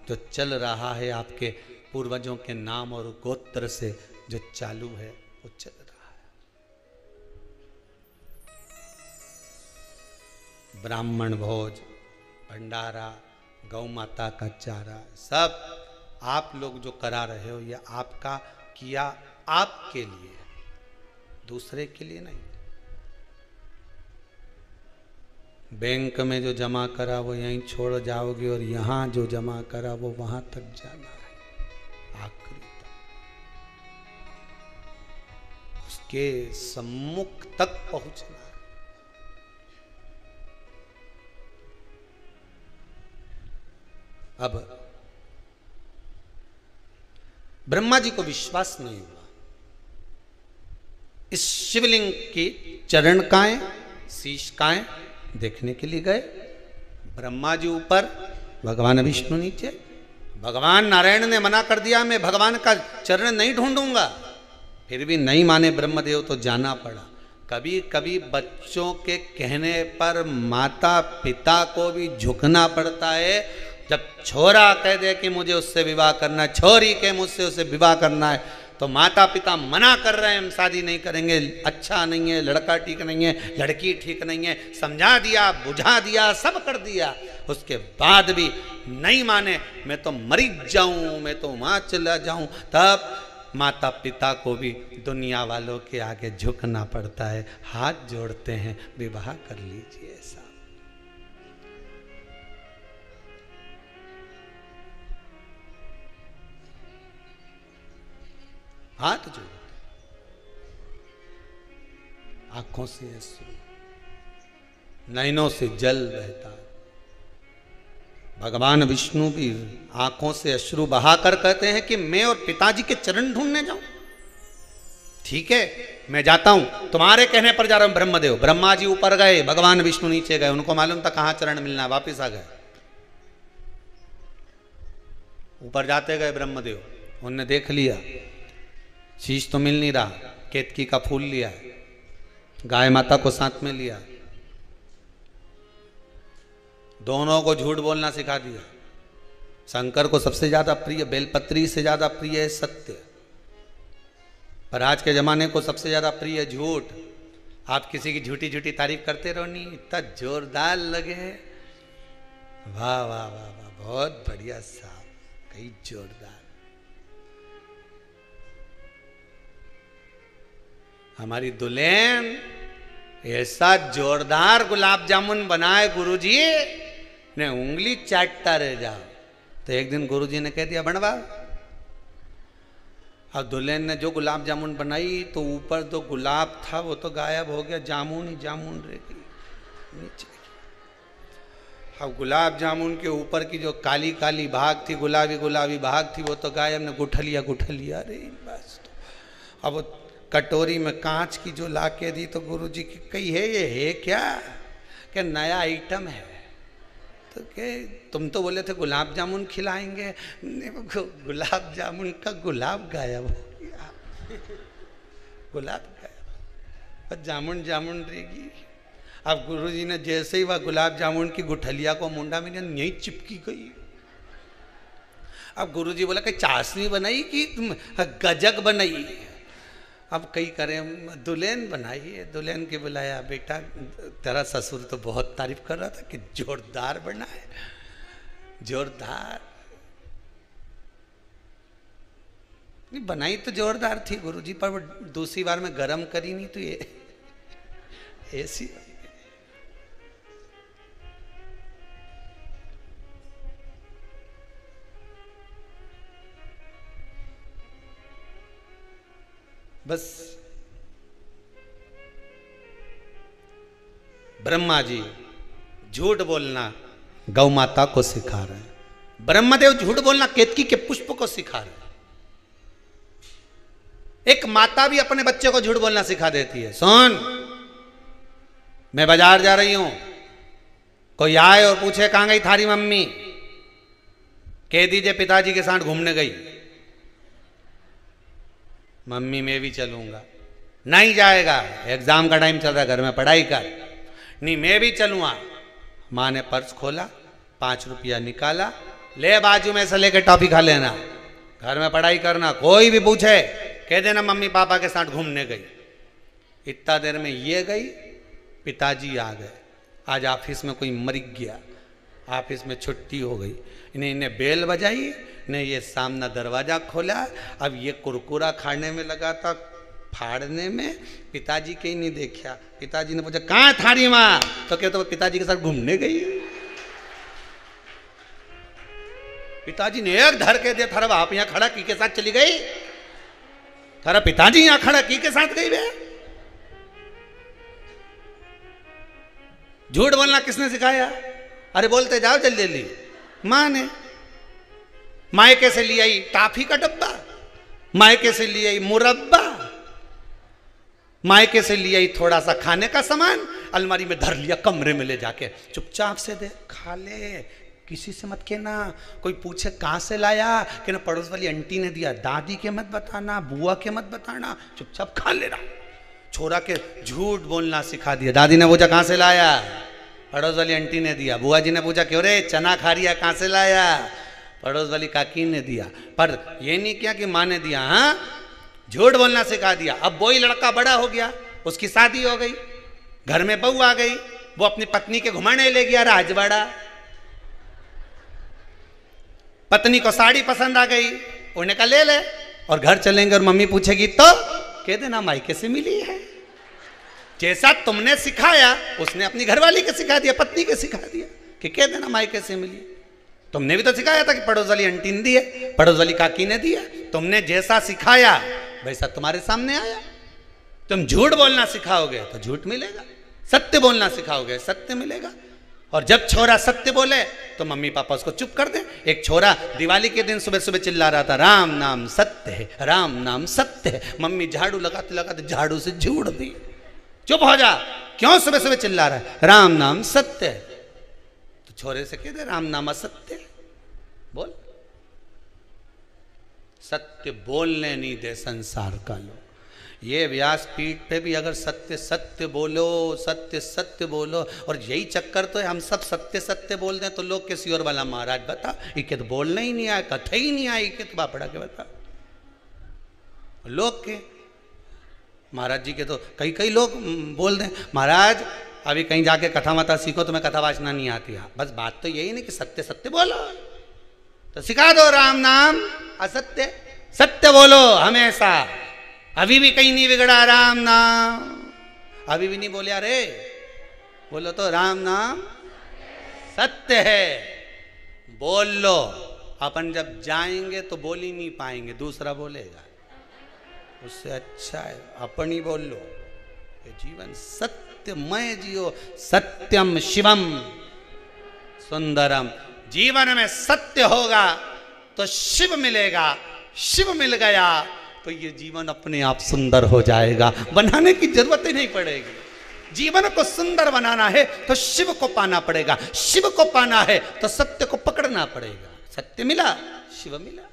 जो चल रहा है, आपके पूर्वजों के नाम और गोत्र से जो चालू है, वो चल रहा है। ब्राह्मण भोज, भंडारा, गौ माता का चारा, सब आप लोग जो करा रहे हो, ये आपका किया आपके लिए, दूसरे के लिए नहीं। बैंक में जो जमा करा वो यहीं छोड़ जाओगे, और यहां जो जमा करा वो वहां तक जाना है, आखिरी तक, उसके सम्मुख तक पहुंचना है। अब ब्रह्मा जी को विश्वास नहीं हुआ। इस शिवलिंग की चरणकाएं, शीशकाएं देखने के लिए गए। ब्रह्मा जी ऊपर, भगवान विष्णु नीचे। भगवान नारायण ने मना कर दिया, मैं भगवान का चरण नहीं ढूंढूंगा। फिर भी नहीं माने ब्रह्मदेव, तो जाना पड़ा। कभी कभी बच्चों के कहने पर माता पिता को भी झुकना पड़ता है। जब छोरा कह दे कि मुझे उससे विवाह करना है, छोरी के मुझसे उसे विवाह करना है, तो माता पिता मना कर रहे हैं, हम शादी नहीं करेंगे, अच्छा नहीं है, लड़का ठीक नहीं है, लड़की ठीक नहीं है, समझा दिया, बुझा दिया, सब कर दिया, उसके बाद भी नहीं माने, मैं तो मरी जाऊं, मैं तो वहां चला जाऊं। तब माता पिता को भी दुनिया वालों के आगे झुकना पड़ता है, हाथ जोड़ते हैं, विवाह कर लीजिए। ऐसा हाथ जोड़ते, आंखों से अश्रु, नैनों से जल बहता। भगवान विष्णु भी आंखों से अश्रु बहाकर कहते हैं कि मैं और पिताजी के चरण ढूंढने जाऊं। ठीक है, मैं जाता हूं, तुम्हारे कहने पर जा रहा हूं। ब्रह्मदेव, ब्रह्मा जी ऊपर गए, भगवान विष्णु नीचे गए। उनको मालूम था कहां चरण मिलना, वापिस आ गए। ऊपर जाते गए ब्रह्मदेव, उनने देख लिया शीश तो मिल नहीं रहा, केतकी का फूल लिया, गाय माता को साथ में लिया, दोनों को झूठ बोलना सिखा दिया। शंकर को सबसे ज्यादा प्रिय बेलपत्री से ज्यादा प्रिय है सत्य, पर आज के जमाने को सबसे ज्यादा प्रिय है झूठ। आप किसी की झूठी झूठी तारीफ करते रहो, नहीं इतना जोरदार लगे, वाह वाह वाह वाह, बहुत बढ़िया साहब, कई जोरदार। हमारी दुल्हन ऐसा जोरदार गुलाब जामुन बनाए गुरुजी ने, उंगली चाटता रह जाओ। तो एक दिन गुरुजी ने कह दिया बनवा। अब दुल्हन ने जो गुलाब जामुन बनाई, तो ऊपर तो गुलाब था वो तो गायब हो गया, जामुन ही जामुन रह गई नीचे। अब गुलाब जामुन के ऊपर की जो काली काली भाग थी, गुलाबी गुलाबी भाग थी, वो तो गायब ने गुठलिया गुठलिया, अरे बस। तो अब कटोरी में कांच की जो ला के दी, तो गुरुजी की कही है ये है क्या, क्या नया आइटम है। तो के तुम तो बोले थे गुलाब जामुन खिलाएंगे, गुलाब जामुन का गुलाब गायब हो गया। गुलाब गया, जामुन जामुन रहेगी। अब गुरुजी ने जैसे ही वह गुलाब जामुन की गुठलिया को मुंडा में यही चिपकी गई। अब गुरुजी बोला कि चाशनी बनाई कि गजक बनाई। अब कई करें, दुल्हन बनाई है। दुल्हन के बुलाया, बेटा तेरा ससुर तो बहुत तारीफ कर रहा था कि जोरदार बना है, जोरदार। नहीं बनाई तो जोरदार थी गुरुजी, पर वो दूसरी बार में गरम करी नहीं तो ये ऐसी। बस ब्रह्मा जी झूठ बोलना गौ माता को सिखा रहे हैं। ब्रह्मदेव झूठ बोलना केतकी के पुष्प को सिखा रहे हैं। एक माता भी अपने बच्चे को झूठ बोलना सिखा देती है। सुन, मैं बाजार जा रही हूं, कोई आए और पूछे कहां गई थारी मम्मी, कह दीजिए पिताजी के साथ घूमने गई। मम्मी मैं भी चलूंगा। नहीं जाएगा, एग्जाम का टाइम चल रहा है, घर में पढ़ाई कर। नहीं मैं भी चलूंगा। माँ ने पर्स खोला, 5 रुपया निकाला, ले बाजू में से लेके टॉफी खा लेना, घर में पढ़ाई करना। कोई भी पूछे कह देना मम्मी पापा के साथ घूमने गई। इतना देर में ये गई, पिताजी आ गए। आज ऑफिस में कोई मर गया, ऑफिस में छुट्टी हो गई। इन्हें बेल बजाई ने, ये सामना दरवाजा खोला। अब ये कुरकुरा खाने में लगा था, फाड़ने में। पिताजी के ही नहीं देखा। पिताजी ने पूछा कहाँ थारी माँ, तो कहते पिताजी के साथ घूमने गई। पिताजी ने एक धर के दिया, थारा बाप यहाँ खड़ा की के साथ चली गई, थारा पिताजी यहाँ खड़ा की के साथ गई। बे झूठ बोलना किसने सिखाया? अरे बोलते जाओ जल्दी जल्दी। माँ ने। मायके से ले आई टाफी का डब्बा, मायके से ले आई मुरब्बा, मायके से ले आई थोड़ा सा खाने का सामान, अलमारी में धर लिया, कमरे में ले जाके चुपचाप से दे, खा ले, किसी से मत कहना। कोई पूछे कहाँ से लाया, कहना पड़ोस वाली आंटी ने दिया। दादी के मत बताना, बुआ के मत बताना, चुपचाप खा लेना। छोरा के झूठ बोलना सिखा दिया। दादी ने पूछा कहाँ से लाया, पड़ोस वाली आंटी ने दिया। बुआ जी ने पूछा क्यों रे चना खा रही है, कहाँ से लाया, पड़ोस वाली काकी ने दिया। पर ये नहीं किया कि माँ ने दिया। हाँ, झूठ बोलना सिखा दिया। अब वही लड़का बड़ा हो गया, उसकी शादी हो गई, घर में बहू आ गई, वो अपनी पत्नी के घुमाने ले गया राजवाड़ा। पत्नी को साड़ी पसंद आ गई, उन्हें कहा ले ले, और घर चलेंगे और मम्मी पूछेगी तो कह देना मायके से मिली है। जैसा तुमने सिखाया उसने अपनी घरवाली के सिखा दिया, पत्नी के सिखा दिया कि कह देना मायके से मिली। तुमने भी तो सिखाया था कि पड़ोस वाली आंटी ने दिया, पड़ोस वाली काकी ने दिया। तुमने जैसा सिखाया वैसा तुम्हारे सामने आया। तुम झूठ बोलना सिखाओगे तो झूठ मिलेगा, सत्य बोलना सिखाओगे सत्य मिलेगा। और जब छोरा सत्य बोले तो मम्मी पापा उसको चुप कर दे। एक छोरा दिवाली के दिन सुबह सुबह चिल्ला रहा था राम नाम सत्य है, राम नाम सत्य है। मम्मी झाड़ू लगाते लगाते झाड़ू से झूड़ दी, चुप हो जा, क्यों सुबह सुबह चिल्ला रहा है, राम नाम सत्य है। तो छोरे से कह दे राम नाम असत्य है, बोल। सत्य बोलने नहीं दे संसार का लोग। ये व्यासपीठ पे भी अगर सत्य सत्य बोलो, सत्य सत्य बोलो, और यही चक्कर तो है, हम सब सत्य सत्य बोल दें तो लोग किसी और वाला महाराज बता इके तो बोलना ही नहीं आया, कथा ही नहीं आई, के तो बापड़ा के बता। लोग के महाराज जी के तो कई कई लोग बोल दें महाराज अभी कहीं जाके कथा मता सीखो, तुम्हें कथा वाचना नहीं आती है। बस बात तो यही नहीं कि सत्य सत्य बोलो, तो सिखा दो राम नाम असत्य, सत्य बोलो हमेशा। अभी भी कहीं नहीं बिगड़ा राम नाम, अभी भी नहीं बोले अरे, बोलो तो राम नाम सत्य है, बोल लो। अपन जब जाएंगे तो बोल ही नहीं पाएंगे, दूसरा बोलेगा, उससे अच्छा है अपन ही बोल लो। ये जीवन सत्यमय जियो, सत्यम शिवम सुंदरम। जीवन में सत्य होगा तो शिव मिलेगा, शिव मिल गया तो ये जीवन अपने आप सुंदर हो जाएगा, बनाने की जरूरत ही नहीं पड़ेगी। जीवन को सुंदर बनाना है तो शिव को पाना पड़ेगा, शिव को पाना है तो सत्य को पकड़ना पड़ेगा। सत्य मिला, शिव मिला।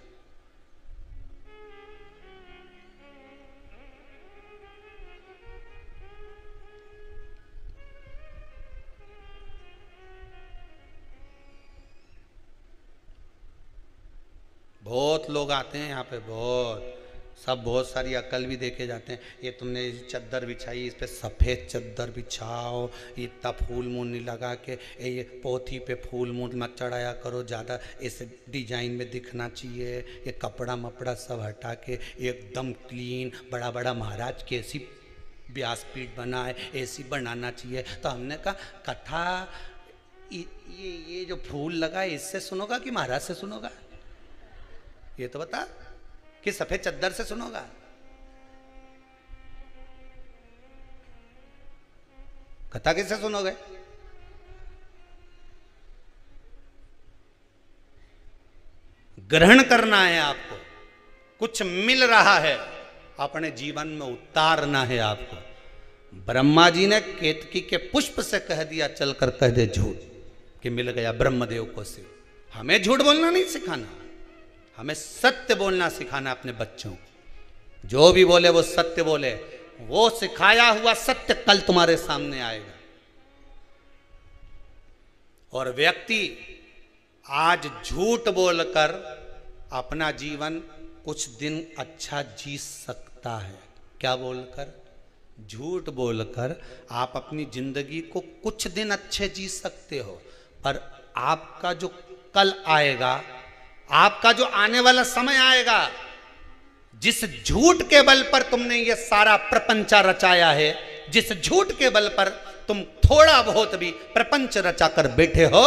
बहुत लोग आते हैं यहाँ पे, बहुत सब बहुत सारी अकल भी देखे जाते हैं। ये तुमने चद्दर बिछाई, इस पे सफ़ेद चद्दर बिछाओ, इतना फूल मूल नहीं लगा के, ये पोथी पे फूल मूल मत चढ़ाया करो, ज़्यादा इस डिजाइन में दिखना चाहिए, ये कपड़ा मपड़ा सब हटा के एकदम क्लीन, बड़ा बड़ा महाराज की ऐसी व्यासपीठ बनाए, ऐसी बनाना चाहिए। तो हमने कहा कथा ये जो फूल लगा है इससे सुनोगा कि महाराज से सुनोगा? ये तो बता, कि सफेद चद्दर से सुनोगा? कथा किससे सुनोगे? ग्रहण करना है आपको, कुछ मिल रहा है अपने जीवन में उतारना है आपको। ब्रह्मा जी ने केतकी के पुष्प से कह दिया, चलकर कह दे झूठ, कि मिल गया ब्रह्मदेव को शिव। हमें झूठ बोलना नहीं सिखाना, हमें सत्य बोलना सिखाना अपने बच्चों को। जो भी बोले वो सत्य बोले, वो सिखाया हुआ सत्य कल तुम्हारे सामने आएगा। और व्यक्ति आज झूठ बोलकर अपना जीवन कुछ दिन अच्छा जी सकता है। क्या बोलकर? झूठ बोलकर आप अपनी जिंदगी को कुछ दिन अच्छे जी सकते हो, पर आपका जो कल आएगा, आपका जो आने वाला समय आएगा, जिस झूठ के बल पर तुमने ये सारा प्रपंच रचाया है, जिस झूठ के बल पर तुम थोड़ा बहुत भी प्रपंच रचा कर बैठे हो,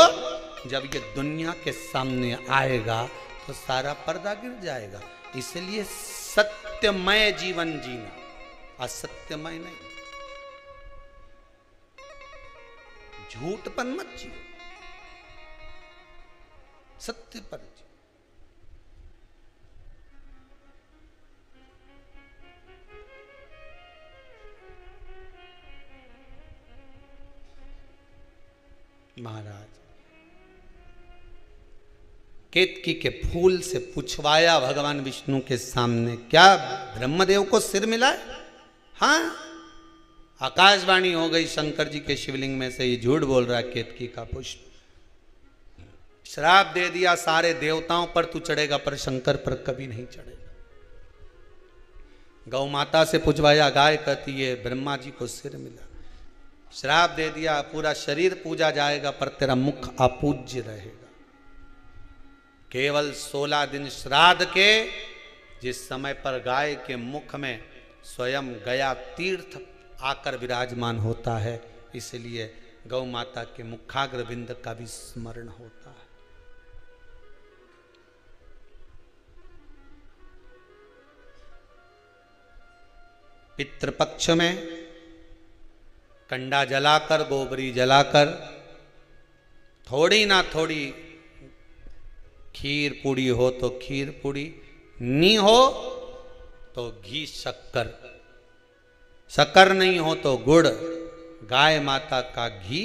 जब ये दुनिया के सामने आएगा तो सारा पर्दा गिर जाएगा। इसलिए सत्यमय जीवन जीना, असत्यमय नहीं। झूठपन मत जियो, सत्य पर जियो। महाराज केतकी के फूल से पूछवाया भगवान विष्णु के सामने, क्या ब्रह्मदेव को सिर मिला है? हाँ, आकाशवाणी हो गई शंकर जी के शिवलिंग में से, ये झूठ बोल रहा है केतकी का पुष्प। श्राप दे दिया सारे देवताओं पर तू चढ़ेगा, पर शंकर पर कभी नहीं चढ़ेगा। गौ माता से पूछवाया, गाय कहती है ब्रह्मा जी को सिर मिला। श्राप दे दिया, पूरा शरीर पूजा जाएगा पर तेरा मुख अपूज्य रहेगा। केवल 16 दिन श्राद्ध के, जिस समय पर गाय के मुख में स्वयं गया तीर्थ आकर विराजमान होता है, इसलिए गौ माता के मुखाग्र बिंद का भी स्मरण होता है। पितृपक्ष में कंडा जलाकर, गोबरी जलाकर, थोड़ी ना थोड़ी खीर पूड़ी हो तो खीर पूड़ी, नी हो तो घी शक्कर, शक्कर नहीं हो तो गुड़, गाय माता का घी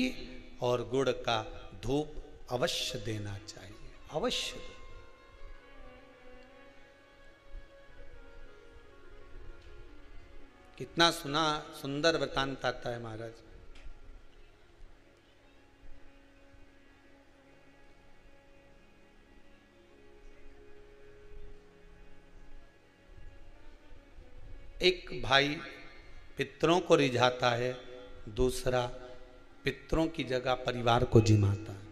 और गुड़ का धूप अवश्य देना चाहिए, अवश्य। कितना सुंदर वृतांत आता है महाराज। एक भाई पितरों को रिझाता है, दूसरा पितरों की जगह परिवार को जिमाता है।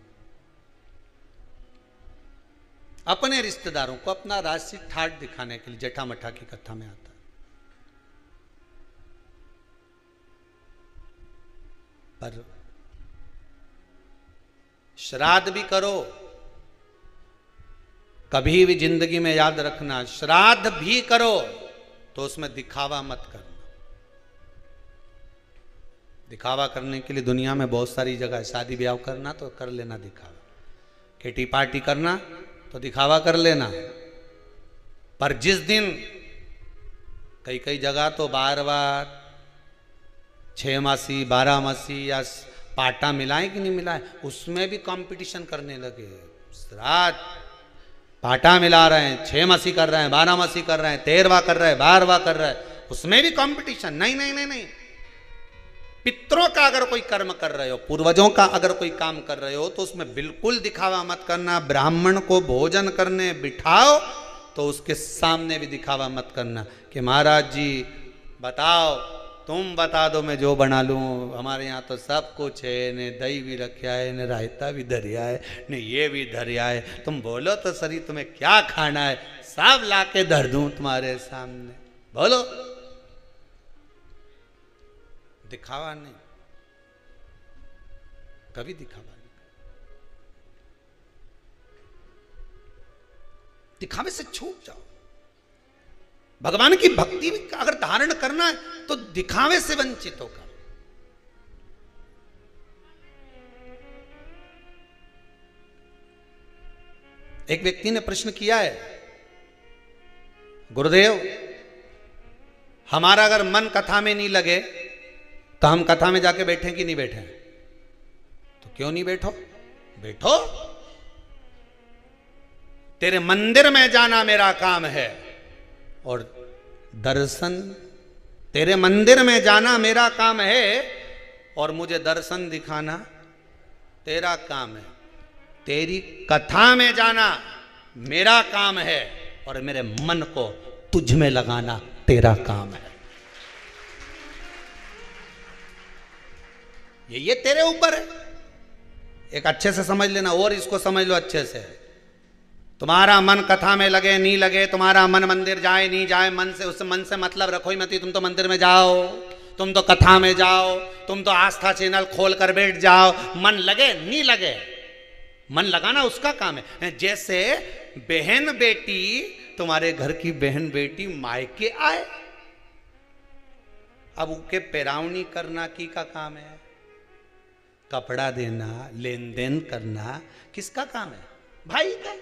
अपने रिश्तेदारों को अपना राजसी ठाट दिखाने के लिए जटा मठा की कथा में आता है। पर श्राद्ध भी करो, कभी भी जिंदगी में याद रखना, श्राद्ध भी करो तो उसमें दिखावा मत करना। दिखावा करने के लिए दुनिया में बहुत सारी जगह, शादी ब्याह करना तो कर लेना दिखावा, किटी पार्टी करना तो दिखावा कर लेना, पर जिस दिन कई कई जगह तो बार 6 मासी 12 मासी या पाटा मिलाए कि नहीं मिलाए, उसमें भी कंपटीशन करने लगे। श्राद्ध पाटा मिला रहे हैं, 6 मासी कर रहे हैं, 12 मासी कर रहे हैं, 13वां कर रहे हैं, 12वां कर रहे हैं, उसमें भी कंपटीशन। नहीं नहीं नहीं नहीं, पितरों का अगर कोई कर्म कर रहे हो, पूर्वजों का अगर कोई काम कर रहे हो, तो उसमें बिल्कुल दिखावा मत करना। ब्राह्मण को भोजन करने बिठाओ तो उसके सामने भी दिखावा मत करना कि महाराज जी बताओ, तुम बता दो मैं जो बना लूँ, हमारे यहाँ तो सब कुछ है, ने दही भी रखा है, ने रायता भी धरिया है, ने ये भी धरिया है, तुम बोलो तो सही तुम्हें क्या खाना है, सब ला के धर दूँ तुम्हारे सामने, बोलो। दिखावा नहीं, कभी दिखावा नहीं। दिखावे से छूट जाओ। भगवान की भक्ति अगर धारण करना है तो दिखावे से वंचित होकर। एक व्यक्ति ने प्रश्न किया है, गुरुदेव हमारा अगर मन कथा में नहीं लगे तो हम कथा में जाके बैठे कि नहीं बैठे? तो क्यों नहीं बैठो? बैठो। तेरे मंदिर में जाना मेरा काम है और दर्शन, तेरे मंदिर में जाना मेरा काम है और मुझे दर्शन दिखाना तेरा काम है। तेरी कथा में जाना मेरा काम है और मेरे मन को तुझ में लगाना तेरा काम है। ये तेरे ऊपर है। एक अच्छे से समझ लेना और इसको समझ लो अच्छे से। तुम्हारा मन कथा में लगे नहीं लगे, तुम्हारा मन मंदिर जाए नहीं जाए, मन से उस मन से मतलब रखो ही मत। तुम तो मंदिर में जाओ, तुम तो कथा में जाओ, तुम तो आस्था चैनल खोल कर बैठ जाओ, मन लगे नहीं लगे, मन लगाना उसका काम है। जैसे बहन बेटी, तुम्हारे घर की बहन बेटी मायके आए, अब उनके पेरावनी करना की का काम है? कपड़ा देना, लेन देन करना किसका काम है? भाई का।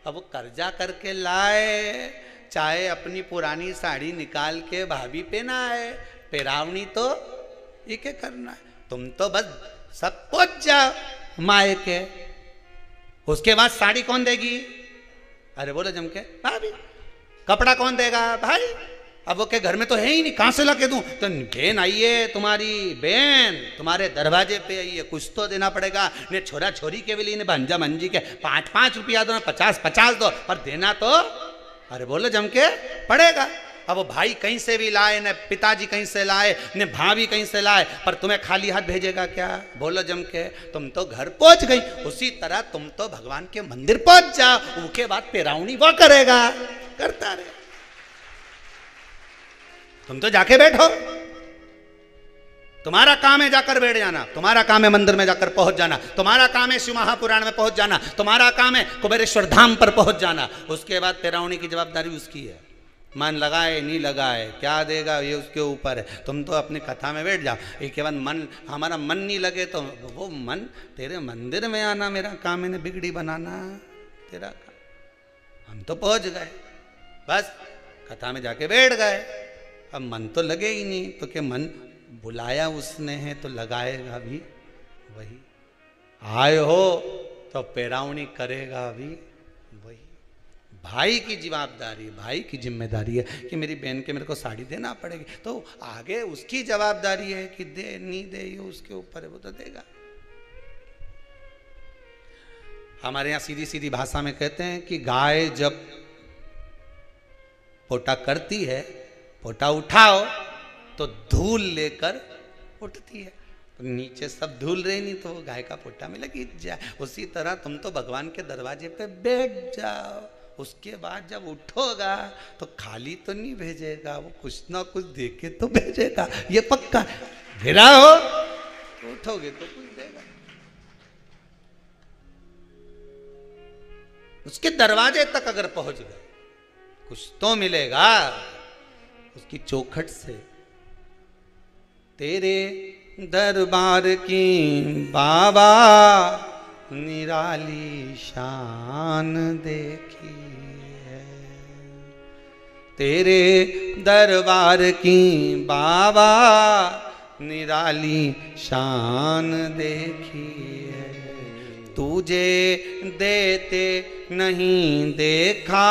अब वो कर्जा करके लाए, चाहे अपनी पुरानी साड़ी निकाल के भाभी पहनाए, पेरावनी तो ये क्या करना है? तुम तो बस सब पहुंच जाओ मायके, उसके बाद साड़ी कौन देगी? अरे बोलो जम के, भाभी। कपड़ा कौन देगा? भाई। अब वो के घर में तो है ही नहीं, कहां से ला के दूं? तो बहन आई है, तुम्हारी बहन तुम्हारे दरवाजे पे आई है, कुछ तो देना पड़ेगा। ने छोरा छोरी के लिए, भंजा मंजी के 5-5 रुपया दो ना, 50-50 दो, पर देना तो अरे बोलो जम के पड़ेगा। अब वो भाई कहीं से भी लाए, न पिताजी कहीं से लाए, न भाभी कहीं से लाए, पर तुम्हें खाली हाथ भेजेगा क्या? बोलो जम के। तुम तो घर पहुंच गई, उसी तरह तुम तो भगवान के मंदिर पहुंच जाओ, उसके बाद पेरावनी वो करेगा, करता रहे। तुम तो जाके बैठो, तुम्हारा काम है जाकर बैठ जाना, तुम्हारा काम है मंदिर में जाकर पहुंच जाना, तुम्हारा काम है शिव महापुराण में पहुंच जाना, तुम्हारा काम है कुबेरेश्वर धाम पर पहुंच जाना। उसके बाद पेरावनी की जवाबदारी उसकी है। मन लगाए नहीं लगाए, क्या देगा ये उसके ऊपर है। तुम तो अपनी कथा में बैठ जाओ। एक बाद मन, हमारा मन नहीं लगे तो वो मन, तेरे मंदिर में आना मेरा काम है, बिगड़ी बनाना तेरा काम। हम तो पहुंच गए, बस कथा में जाके बैठ गए। अब मन तो लगे ही नहीं, तो क्या मन बुलाया उसने है तो लगाएगा भी वही। आए हो तो पेरावनी करेगा भी वही। भाई की जवाबदारी, भाई की जिम्मेदारी है कि मेरी बहन के मेरे को साड़ी देना पड़ेगी, तो आगे उसकी जवाबदारी है कि दे नहीं दे, ये उसके ऊपर है, वो तो देगा। हमारे यहाँ सीधी सीधी भाषा में कहते हैं कि गाय जब पोटा करती है, पोटा उठाओ तो धूल लेकर उठती है। तो नीचे सब धूल रही नहीं तो वो गाय का पोटा में लगी जाए। उसी तरह तुम तो भगवान के दरवाजे पे बैठ जाओ, उसके बाद जब उठोगा तो खाली तो नहीं भेजेगा, वो कुछ ना कुछ देके तो भेजेगा, ये पक्का। गिरा हो तो उठोगे तो कुछ देगा। उसके दरवाजे तक अगर पहुंच गए कुछ तो मिलेगा उसकी चौखट से। तेरे दरबार की बाबा निराली शान देखी है, तेरे दरबार की बाबा निराली शान देखी है। तुझे देते नहीं देखा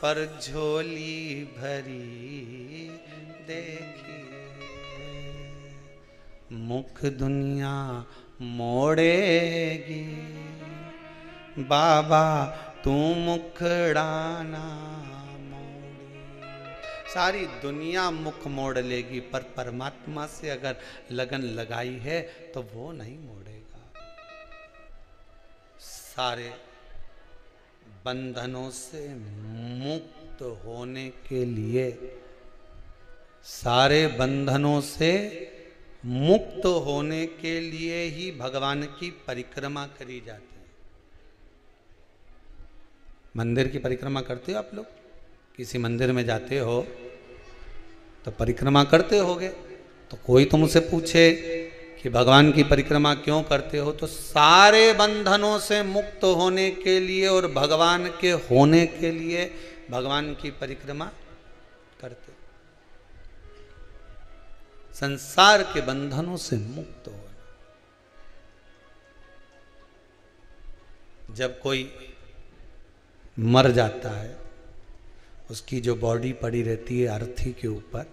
पर झोली भरी देखी, मुख दुनिया मोड़ेगी बाबा तू मुखड़ा ना मोड़ी। सारी दुनिया मुख मोड़ लेगी, पर परमात्मा से अगर लगन लगाई है तो वो नहीं मोड़ेगा। सारे बंधनों से मुक्त होने के लिए, सारे बंधनों से मुक्त होने के लिए ही भगवान की परिक्रमा करी जाती है। मंदिर की परिक्रमा करते हो आप लोग? किसी मंदिर में जाते हो तो परिक्रमा करते होगे। तो कोई तुमसे पूछे कि भगवान की परिक्रमा क्यों करते हो, तो सारे बंधनों से मुक्त होने के लिए और भगवान के होने के लिए भगवान की परिक्रमा करते। संसार के बंधनों से मुक्त होना। जब कोई मर जाता है, उसकी जो बॉडी पड़ी रहती है अर्थी के ऊपर,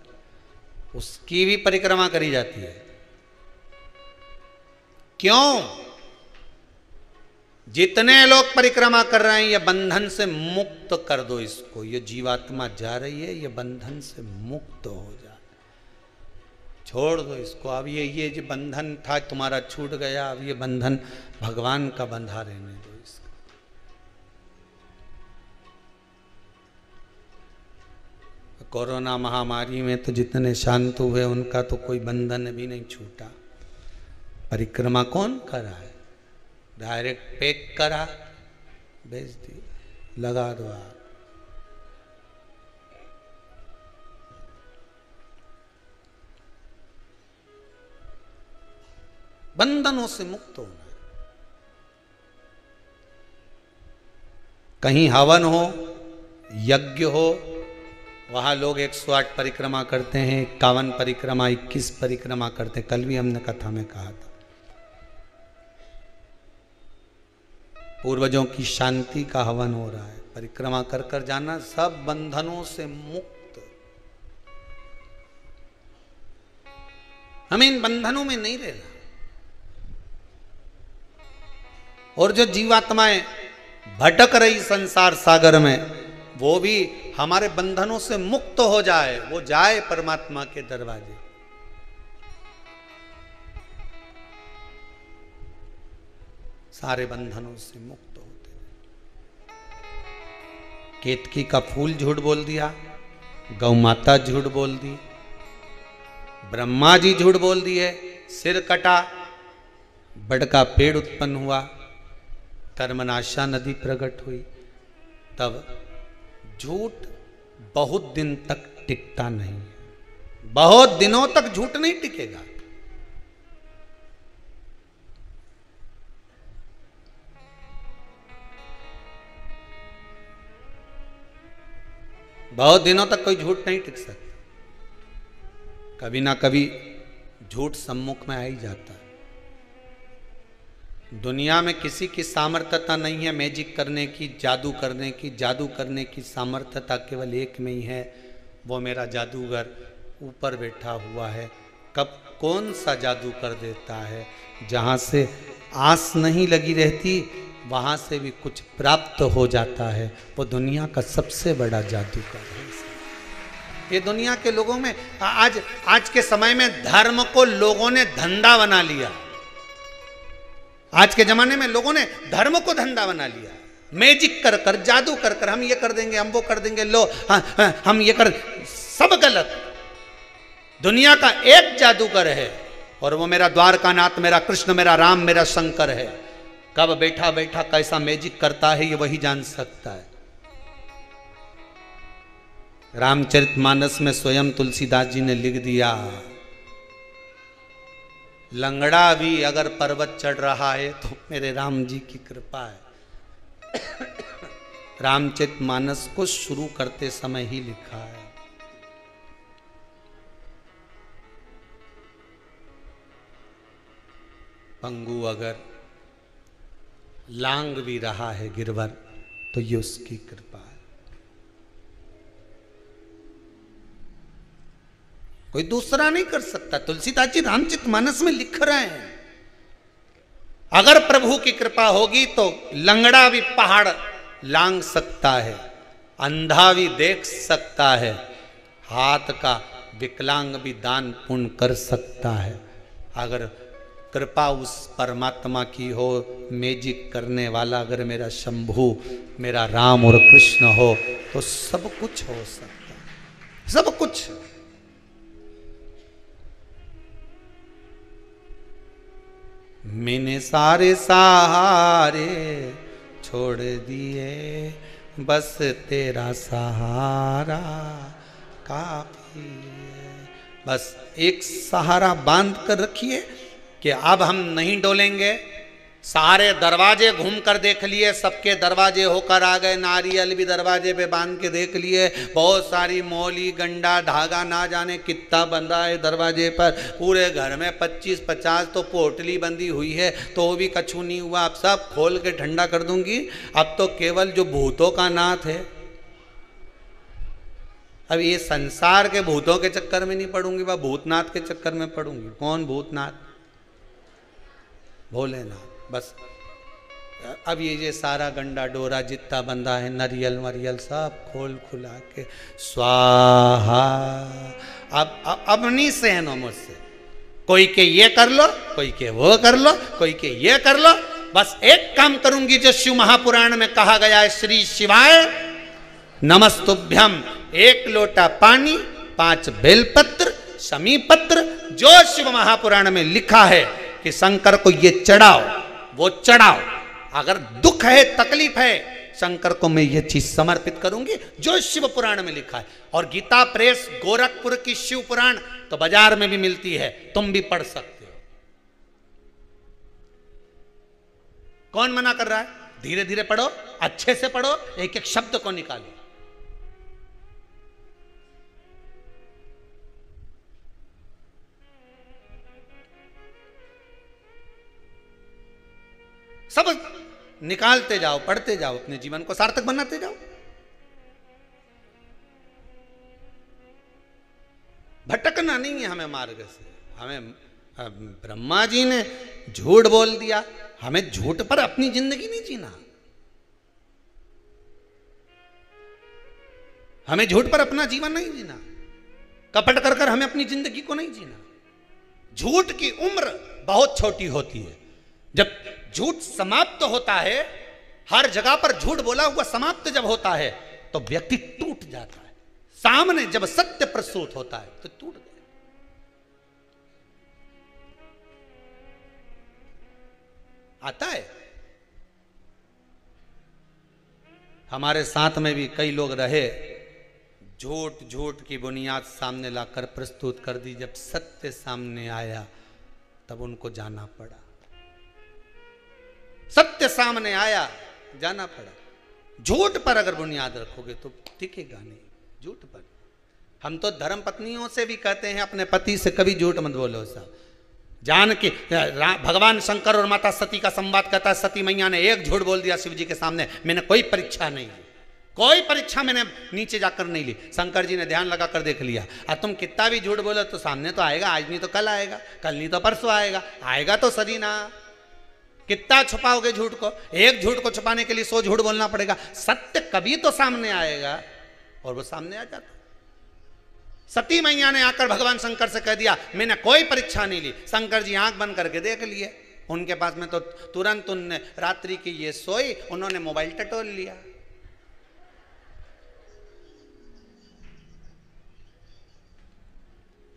उसकी भी परिक्रमा करी जाती है। क्यों? जितने लोग परिक्रमा कर रहे हैं, ये बंधन से मुक्त कर दो इसको। ये जीवात्मा जा रही है, ये बंधन से मुक्त हो जाए, छोड़ दो इसको। अब ये जो बंधन था तुम्हारा छूट गया, अब ये बंधन भगवान का बंधा रहने दो इसका। कोरोना महामारी में तो जितने शांत हुए उनका तो कोई बंधन भी नहीं छूटा। परिक्रमा कौन करा है? डायरेक्ट पैक करा, भेज दी, लगा दो आप। बंधनों से मुक्त होना। कहीं हवन हो, यज्ञ हो, वहां लोग 108 परिक्रमा करते हैं, 51 परिक्रमा, 21 परिक्रमा करते हैं। कल भी हमने कथा में कहा था, पूर्वजों की शांति का हवन हो रहा है। परिक्रमा कर कर जाना, सब बंधनों से मुक्त। हमें इन बंधनों में नहीं रहना। और जो जीवात्माएं भटक रही संसार सागर में, वो भी हमारे बंधनों से मुक्त हो जाए, वो जाए परमात्मा के दरवाजे। सारे बंधनों से मुक्त होते। केतकी का फूल झूठ बोल दिया, गौ माता झूठ बोल दी, ब्रह्मा जी झूठ बोल दिए, सिर कटा, बड़ का पेड़ उत्पन्न हुआ, कर्मनाशा नदी प्रकट हुई। तब झूठ बहुत दिन तक टिकता नहीं है। बहुत दिनों तक झूठ नहीं टिकेगा। बहुत दिनों तक कोई झूठ नहीं टिक सकता। कभी ना कभी झूठ सम्मुख में आ ही जाता है। दुनिया में किसी की सामर्थ्यता नहीं है मैजिक करने की, जादू करने की। जादू करने की सामर्थ्यता केवल एक में ही है, वो मेरा जादूगर ऊपर बैठा हुआ है। कब कौन सा जादू कर देता है, जहाँ से आस नहीं लगी रहती वहाँ से भी कुछ प्राप्त हो जाता है, वो दुनिया का सबसे बड़ा जादूगर है। ये दुनिया के लोगों में आज के समय में धर्म को लोगों ने धंधा बना लिया। आज के जमाने में लोगों ने धर्म को धंधा बना लिया। मैजिक कर कर, जादू कर कर, हम ये कर देंगे, हम वो कर देंगे, लो हम ये कर, सब गलत। दुनिया का एक जादूगर है और वो मेरा द्वारकानाथ, मेरा कृष्ण, मेरा राम, मेरा शंकर है। कब बैठा बैठा कैसा मैजिक करता है ये वही जान सकता है। रामचरितमानस में स्वयं तुलसीदास जी ने लिख दिया, लंगड़ा भी अगर पर्वत चढ़ रहा है तो मेरे राम जी की कृपा है। रामचरितमानस को शुरू करते समय ही लिखा है। पंगु अगर लांग भी रहा है गिरवर तो ये उसकी कृपा है। कोई दूसरा नहीं कर सकता। तुलसीदास जी रामचरितमानस में लिख रहे हैं, अगर प्रभु की कृपा होगी तो लंगड़ा भी पहाड़ लांग सकता है, अंधा भी देख सकता है, हाथ का विकलांग भी दान पुण्य कर सकता है। अगर कृपा उस परमात्मा की हो, मैजिक करने वाला अगर मेरा शंभू, मेरा राम और कृष्ण हो, तो सब कुछ हो सकता है, सब कुछ। मैंने सारे सहारे छोड़ दिए, बस तेरा सहारा काफी है। बस एक सहारा बांध कर रखिए कि अब हम नहीं डोलेंगे। सारे दरवाजे घूम कर देख लिए, सबके दरवाजे होकर आ गए, नारियल भी दरवाजे पे बांध के देख लिए, बहुत सारी मौली गंडा धागा ना जाने कितना बंधा है दरवाजे पर, पूरे घर में 25-50 तो पोटली बंधी हुई है, तो वो भी कछु नहीं हुआ। अब सब खोल के ठंडा कर दूंगी। अब तो केवल जो भूतों का नाथ है, अब ये संसार के भूतों के चक्कर में नहीं पड़ूंगी, वह भूतनाथ के चक्कर में पड़ूंगी। कौन भूतनाथ? भोलेनाथ। बस अब ये सारा गंडा डोरा जितना बंधा है, नरियल मरियल सब खोल खुला के स्वाहा। अब नहीं सहन हो मुझसे, कोई के ये कर लो, कोई के वो कर लो, कोई के ये कर लो। बस एक काम करूंगी जो शिव महापुराण में कहा गया है, श्री शिवाय नमस्तुभ्यम। 1 लोटा पानी, 5 बेलपत्र, समीपत्र, जो शिव महापुराण में लिखा है कि शंकर को ये चढ़ाओ, वो चढ़ाओ। अगर दुख है, तकलीफ है, शंकर को मैं ये चीज समर्पित करूंगी जो शिव पुराण में लिखा है। और गीता प्रेस गोरखपुर की शिव पुराण तो बाजार में भी मिलती है, तुम भी पढ़ सकते हो। कौन मना कर रहा है? धीरे धीरे पढ़ो, अच्छे से पढ़ो, एक एक शब्द को निकालो। सब निकालते जाओ, पढ़ते जाओ, अपने जीवन को सार्थक बनाते जाओ। भटकना नहीं है हमें मार्ग से। हमें ब्रह्मा जी ने झूठ बोल दिया, हमें झूठ पर अपनी जिंदगी नहीं जीना। हमें झूठ पर अपना जीवन नहीं जीना, कपट कर कर हमें अपनी जिंदगी को नहीं जीना। झूठ की उम्र बहुत छोटी होती है। जब झूठ समाप्त होता है, हर जगह पर झूठ बोला हुआ समाप्त जब होता है, तो व्यक्ति टूट जाता है। सामने जब सत्य प्रस्तुत होता है तो टूट गया। आता है। हमारे साथ में भी कई लोग रहे, झूठ झूठ की बुनियाद सामने लाकर प्रस्तुत कर दी। जब सत्य सामने आया तब उनको जाना पड़ा। सत्य सामने आया, जाना पड़ा। झूठ पर अगर बुनियाद रखोगे तो टिकेगा नहीं। झूठ पर हम तो धर्म पत्नियों से भी कहते हैं, अपने पति से कभी झूठ मत बोलो साहब। जान के भगवान शंकर और माता सती का संवाद कहता है, सती मैया ने एक झूठ बोल दिया शिव जी के सामने, मैंने कोई परीक्षा नहीं ली, कोई परीक्षा मैंने नीचे जाकर नहीं ली। शंकर जी ने ध्यान लगा कर देख लिया। और तुम कितना भी झूठ बोलो तो सामने तो आएगा, आज नहीं तो कल आएगा, कल नहीं तो परसों आएगा, आएगा तो सदी ना। कितना छुपाओगे झूठ को? एक झूठ को छुपाने के लिए 100 झूठ बोलना पड़ेगा। सत्य कभी तो सामने आएगा, और वो सामने आ जाता। सती मैया ने आकर भगवान शंकर से कह दिया, मैंने कोई परीक्षा नहीं ली। शंकर जी आंख बंद करके देख लिए, उनके पास में तो तुरंत उनने रात्रि की ये सोई, उन्होंने मोबाइल टटोल लिया।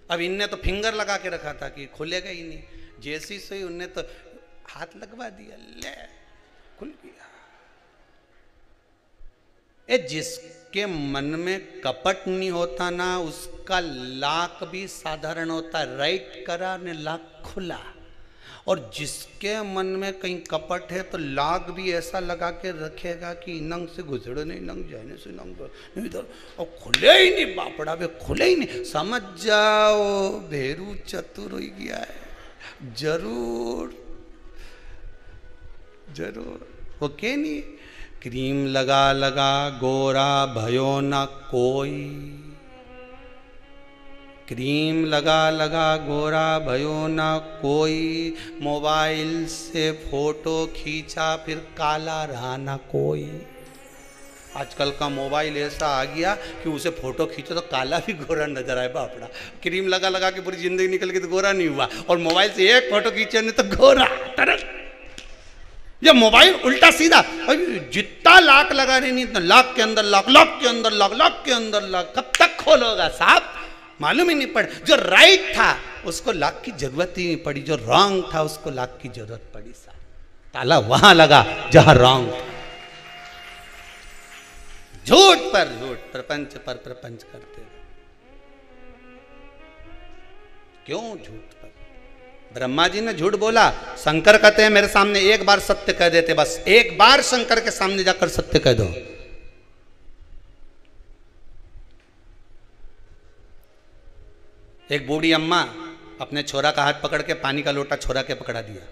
अब इनने तो फिंगर लगा के रखा था कि खुलेगा ही नहीं। जैसी सोई उनने तो हाथ लगवा दिया, ले खुल गया। जिसके मन में कपट नहीं होता ना, उसका लाक भी साधारण होता है। राइट करा ने लाक खुला। और जिसके मन में कहीं कपट है तो लाक भी ऐसा लगा के रखेगा कि नंग से गुजरे नहीं, नंग जाने से नंग नहीं, इधर और खुले ही नहीं, बापड़ा बे खुले ही नहीं। समझ जाओ भेरू चतुर हो गया है। जरूर जरूर ओके नहीं। क्रीम लगा लगा गोरा भयो ना कोई, क्रीम लगा लगा गोरा भयो ना कोई, मोबाइल से फोटो खींचा फिर काला रहा ना कोई। आजकल का मोबाइल ऐसा आ गया कि उसे फोटो खींचो तो काला भी गोरा नजर आए बापड़ा। क्रीम लगा लगा के पूरी जिंदगी निकल गई तो गोरा नहीं हुआ, और मोबाइल से एक फोटो खींचे नहीं तो गोरा तरह। ये मोबाइल उल्टा सीधा, जितना लाख लगा रही नहीं, इतना लाख के अंदर लाख, लाख के अंदर लाख, लाख के अंदर लाख, कब तक खोलोगा साहब? मालूम ही नहीं पड़। जो राइट था उसको लाख की जरूरत ही नहीं पड़ी, जो रॉन्ग था उसको लाख की जरूरत पड़ी साहब। ताला वहां लगा जहां रॉन्ग था। झूठ पर झूठ, प्रपंच पर प्रपंच करते हैं। क्यों झूठ पर? ब्रह्मा जी ने झूठ बोला, शंकर कहते हैं मेरे सामने एक बार सत्य कह देते, बस एक बार शंकर के सामने जाकर सत्य कह दो। एक बूढ़ी अम्मा अपने छोरा का हाथ पकड़ के पानी का लोटा छोरा के पकड़ा दिया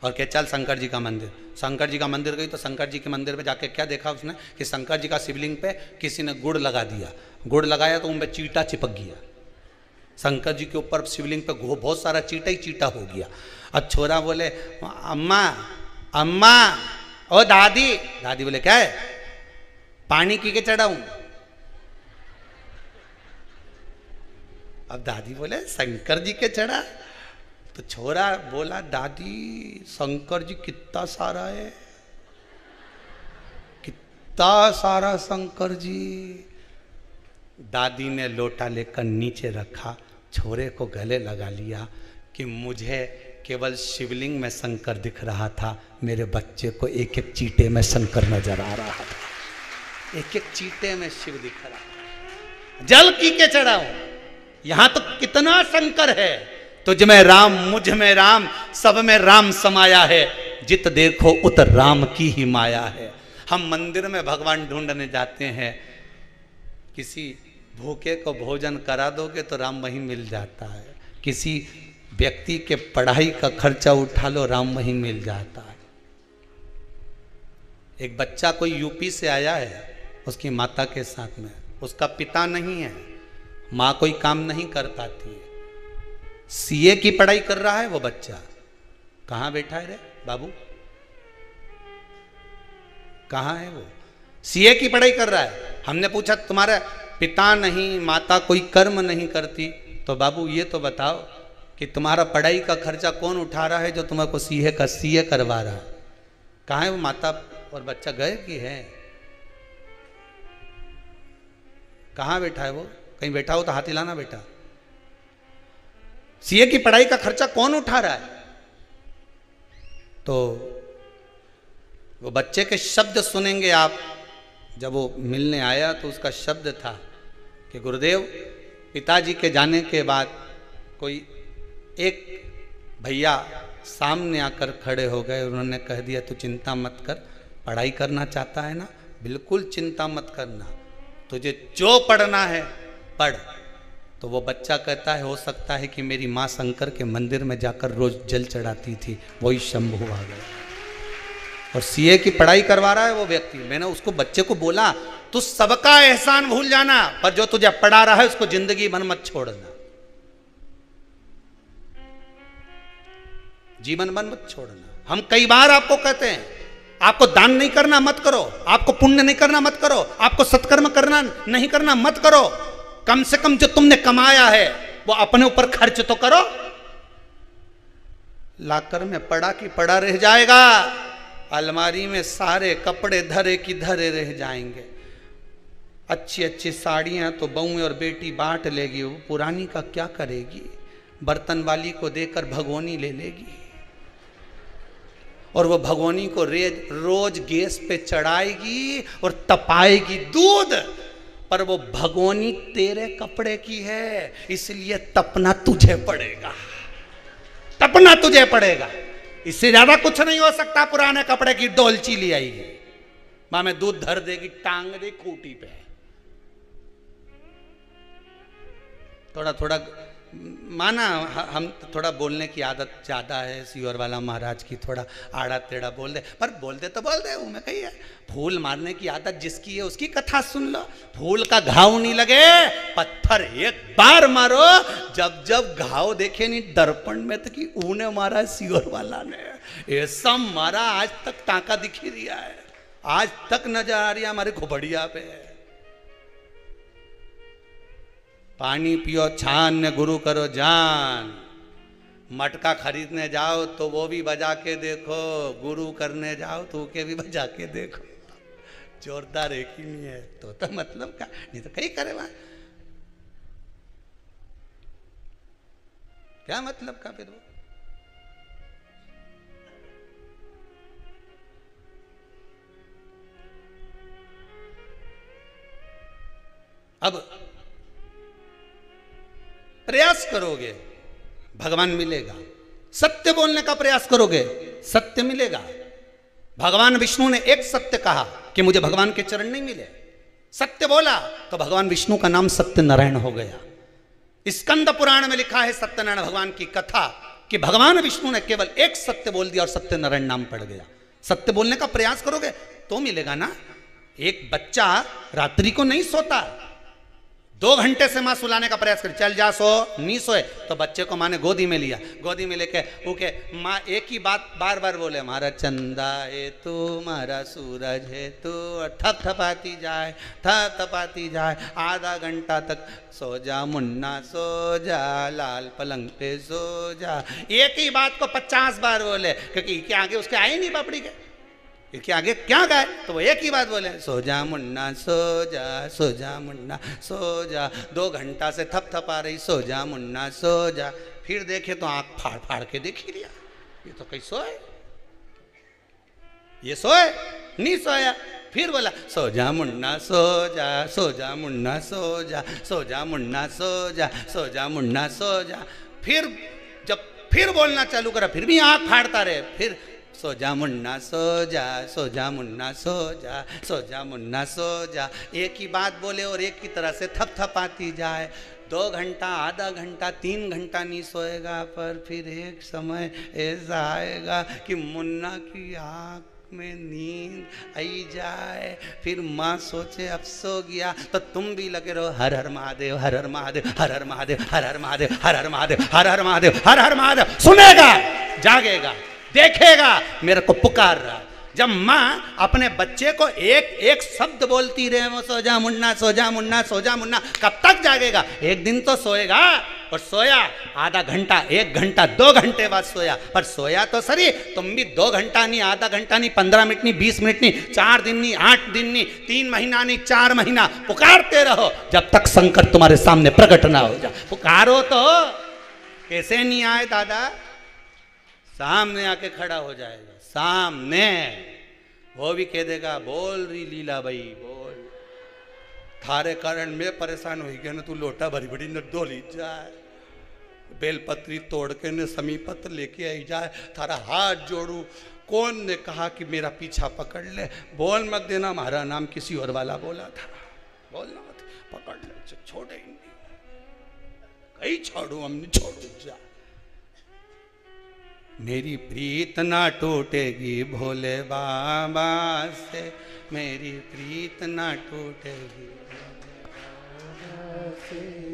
और कह चल शंकर जी का मंदिर। शंकर जी का मंदिर गई तो शंकर जी के मंदिर में जाके क्या देखा उसने कि शंकर जी का शिवलिंग पे किसी ने गुड़ लगा दिया। गुड़ लगाया तो उनपे चींटा चिपक गया। शंकर जी के ऊपर शिवलिंग पे बहुत सारा चींटा ही चींटा हो गया। अब छोरा बोले अम्मा अम्मा ओ दादी। दादी बोले क्या है? पानी की के चढ़ाऊं? अब दादी बोले शंकर जी के चढ़ा। तो छोरा बोला दादी शंकर जी कितना सारा है, कितना सारा शंकर जी। दादी ने लोटा लेकर नीचे रखा, छोरे को गले लगा लिया कि मुझे केवल शिवलिंग में शंकर दिख रहा था, मेरे बच्चे को एक एक चीटे में शंकर नजर आ रहा था। एक एक चीटे में शिव दिख रहा। जल की के चढ़ाओ, यहां तो कितना शंकर है। तुझ में राम मुझ में राम, सब में राम समाया है, जित देखो उत राम की ही माया है। हम मंदिर में भगवान ढूंढने जाते हैं, किसी भूखे को भोजन करा दोगे तो राम वहीं मिल जाता है। किसी व्यक्ति के पढ़ाई का खर्चा उठा लो, राम वहीं मिल जाता है। एक बच्चा कोई यूपी से आया है, उसकी माता के साथ में, उसका पिता नहीं है, माँ कोई काम नहीं कर पाती है, सीए की पढ़ाई कर रहा है वो बच्चा। कहाँ बैठा है रे बाबू? कहाँ है वो? सीए की पढ़ाई कर रहा है। हमने पूछा तुम्हारा पिता नहीं, माता कोई कर्म नहीं करती, तो बाबू ये तो बताओ कि तुम्हारा पढ़ाई का खर्चा कौन उठा रहा है जो तुम्हारे सीए करवा रहा है? कहाँ है वो? माता और बच्चा गए कि है? कहाँ बैठा है वो? कहीं बैठा हो तो हाथ हिलाना बेटा। सीए की पढ़ाई का खर्चा कौन उठा रहा है? तो वो बच्चे के शब्द सुनेंगे आप। जब वो मिलने आया तो उसका शब्द था कि गुरुदेव, पिताजी के जाने के बाद कोई एक भैया सामने आकर खड़े हो गए। उन्होंने कह दिया तू चिंता मत कर, पढ़ाई करना चाहता है ना, बिल्कुल चिंता मत करना, तुझे जो पढ़ना है पढ़। तो वो बच्चा कहता है हो सकता है कि मेरी माँ शंकर के मंदिर में जाकर रोज जल चढ़ाती थी, वही शंभू आ गया और सीए की पढ़ाई करवा रहा है वो व्यक्ति। मैंने उसको बच्चे को बोला तू सबका एहसान भूल जाना, पर जो तुझे पढ़ा रहा है उसको जिंदगी भर मत छोड़ना, जीवन भर मत छोड़ना। हम कई बार आपको कहते हैं आपको दान नहीं करना मत करो, आपको पुण्य नहीं करना मत करो, आपको सत्कर्म करना नहीं करना मत करो, कम से कम जो तुमने कमाया है वो अपने ऊपर खर्च तो करो। लाकर में पड़ा की पड़ा रह जाएगा, अलमारी में सारे कपड़े धरे की धरे रह जाएंगे। अच्छी अच्छी साड़ियां तो बहू और बेटी बांट लेगी, वो पुरानी का क्या करेगी? बर्तन वाली को देकर भगोनी ले लेगी और वो भगोनी को रोज गैस पे चढ़ाएगी और तपाएगी दूध, पर वो भगोनी तेरे कपड़े की है, इसलिए तपना तुझे पड़ेगा, तपना तुझे पड़ेगा। इससे ज्यादा कुछ नहीं हो सकता। पुराने कपड़े की डोलची ले आएगी, मां में दूध धर देगी, टांग दे खूंटी पे। थोड़ा थोड़ा माना हम थोड़ा बोलने की आदत ज्यादा है, सीवर वाला महाराज की, थोड़ा आड़ा टेढ़ा बोल दे, पर बोल दे तो बोल दे, मैं कही है। फूल मारने की आदत जिसकी है उसकी कथा सुन लो। फूल का घाव नहीं लगे, पत्थर एक बार मारो, जब जब घाव देखे नहीं दर्पण में तो कि ऊने मारा है सीवर वाला ने, ऐसा मारा आज तक टाका दिखी दिया है। आज तक नजर आ रही है हमारे खोपड़िया पे। पानी पियो छान ने गुरु करो जान। मटका खरीदने जाओ तो वो भी बजा के देखो, गुरु करने जाओ तो के भी बजा के देखो। जोरदार एक ही नहीं है तो मतलब का नहीं तो कहीं करे वहां क्या मतलब का फिर वो। अब प्रयास करोगे भगवान मिलेगा, सत्य बोलने का प्रयास करोगे सत्य मिलेगा। भगवान विष्णु ने एक सत्य कहा कि मुझे भगवान के चरण नहीं मिले, सत्य बोला तो भगवान विष्णु का नाम सत्यनारायण हो गया। स्कंद पुराण में लिखा है सत्यनारायण भगवान की कथा कि भगवान विष्णु ने केवल एक सत्य बोल दिया और सत्यनारायण नाम पड़ गया। सत्य बोलने का प्रयास करोगे तो मिलेगा ना। एक बच्चा रात्रि को नहीं सोता, 2 घंटे से माँ सुलाने का प्रयास कर, चल जा सो, नहीं सोए तो बच्चे को माँ ने गोदी में लिया, गोदी में लेके ओके माँ एक ही बात बार बार बोले, मारा चंदा है तू, मारा सूरज है तू, थप थपाती जाए आधा घंटा तक, सो जा मुन्ना सो जा, लाल पलंग पे सो जा। एक ही बात को 50 बार बोले क्योंकि क्या आगे उसके आए नहीं पापड़ी के, इसके आगे क्या गाए तो वो एक ही बात बोले, सो जा मुन्ना सो जा मुन्ना सो जा। 2 घंटा से थप थपा रही, सो जा मुन्ना सो जा। फिर देखे तो आंख फाड़ फाड़ के देख ही लिया, ये तो कहीं सोए, ये सोए नहीं सोया। फिर बोला सो जा मुन्ना सो जा मुन्ना सो जा मुन्ना सो जा मुन्ना सो जा। फिर जब फिर बोलना चालू करा फिर भी आंख फाड़ता रहे, फिर सो जा मुन्ना सो जा मुन्ना सो जा मुन्ना सो जा। एक ही बात बोले और एक ही तरह से थप थपाती जाए। 2 घंटा, आधा घंटा, 3 घंटा नहीं सोएगा, पर फिर एक समय ऐसा आएगा कि मुन्ना की आँख में नींद आई जाए। फिर माँ सोचे अब सो गया, तो तुम भी लगे रहो हर हर महादेव हर हर महादेव हर हर महादेव हर हर महादेव हर हर महादेव हर हर महादेव हर हर महादेव। सुनेगा, जागेगा, देखेगा मेरे को पुकार रहा। जब माँ अपने बच्चे को एक एक शब्द बोलती रहे, वो सो जा मुन्ना सो जा मुन्ना सो जा मुन्ना, कब तक जागेगा? एक दिन तो सोएगा। और सोया आधा घंटा, 1 घंटा, 2 घंटे बाद सोया, पर सोया तो सही। तुम भी 2 घंटा नहीं, आधा घंटा नहीं, 15 मिनट नहीं, 20 मिनट नहीं, 4 दिन नहीं, 8 दिन नहीं, 3 महीना नहीं, 4 महीना पुकारते रहो जब तक शंकर तुम्हारे सामने प्रकट ना हो जाए। पुकारो तो कैसे नहीं आए दादा, सामने आके खड़ा हो जाएगा, सामने वो भी कह देगा बोल रही लीला भाई बोल, थारे कारण मैं परेशान हो गया ना, तू लोटा भरी भरी न डोली जाए, बेलपत्री तोड़ के न समी पत्र लेके आई जाए, थारा हाथ जोड़ू। कौन ने कहा कि मेरा पीछा पकड़ ले? बोल मत देना हमारा नाम किसी और वाला बोला था, बोलना मत, पकड़ ले, छोड़े ही नहीं, कहीं छोड़ू हम नहीं छोड़ू जा। मेरी प्रीत ना टूटेगी भोले बाबा से, मेरी प्रीत ना टूटेगी।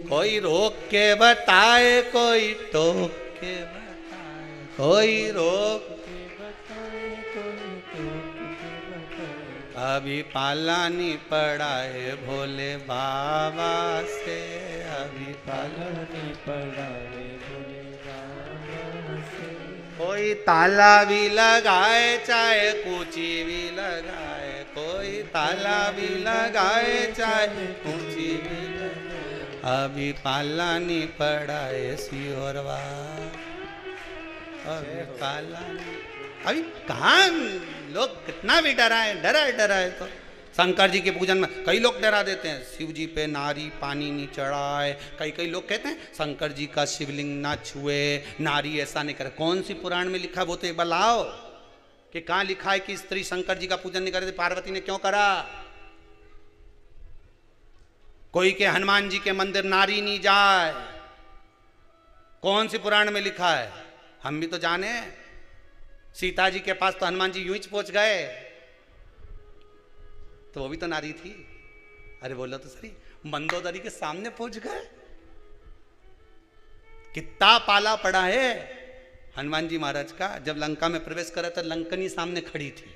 कोई रोक के बताए, कोई टोक के बताए, कोई रोक के बताए, कोई टोक के बताए। अभी पाला नहीं पड़ा है भोले बाबा से, अभी पाला नहीं पड़ा है भोले बाबा से। कोई ताला भी लगाए चाहे कूची भी लगाए, कोई ताला भी लगाए चाहे कूची भी लगाए, अभी पाला नहीं पड़ा ऐसी और बात, अभी पाला नहीं। अभी कहाँ लोग कितना भी डराए, डराए तो शंकर जी के पूजन में कई लोग डरा देते हैं, शिव जी पे नारी पानी नहीं चढ़ाए। कई लोग कहते हैं शंकर जी का शिवलिंग ना छुए, नारी ऐसा नहीं करे। कौन सी पुराण में लिखा वो तो एक बार लाओ कि कहाँ लिखा है कि स्त्री शंकर जी का पूजन नहीं करे थे, पार्वती ने क्यों करा? कोई के हनुमान जी के मंदिर नारी नहीं जाए, कौन सी पुराण में लिखा है? हम भी तो जाने, सीता जी के पास तो हनुमान जी यूं ही पहुंच गए, तो वो भी तो नारी थी। अरे बोलो तो सही, मंदोदरी के सामने पहुंच गए, कितना पाला पड़ा है हनुमान जी महाराज का। जब लंका में प्रवेश करा तो लंकनी सामने खड़ी थी,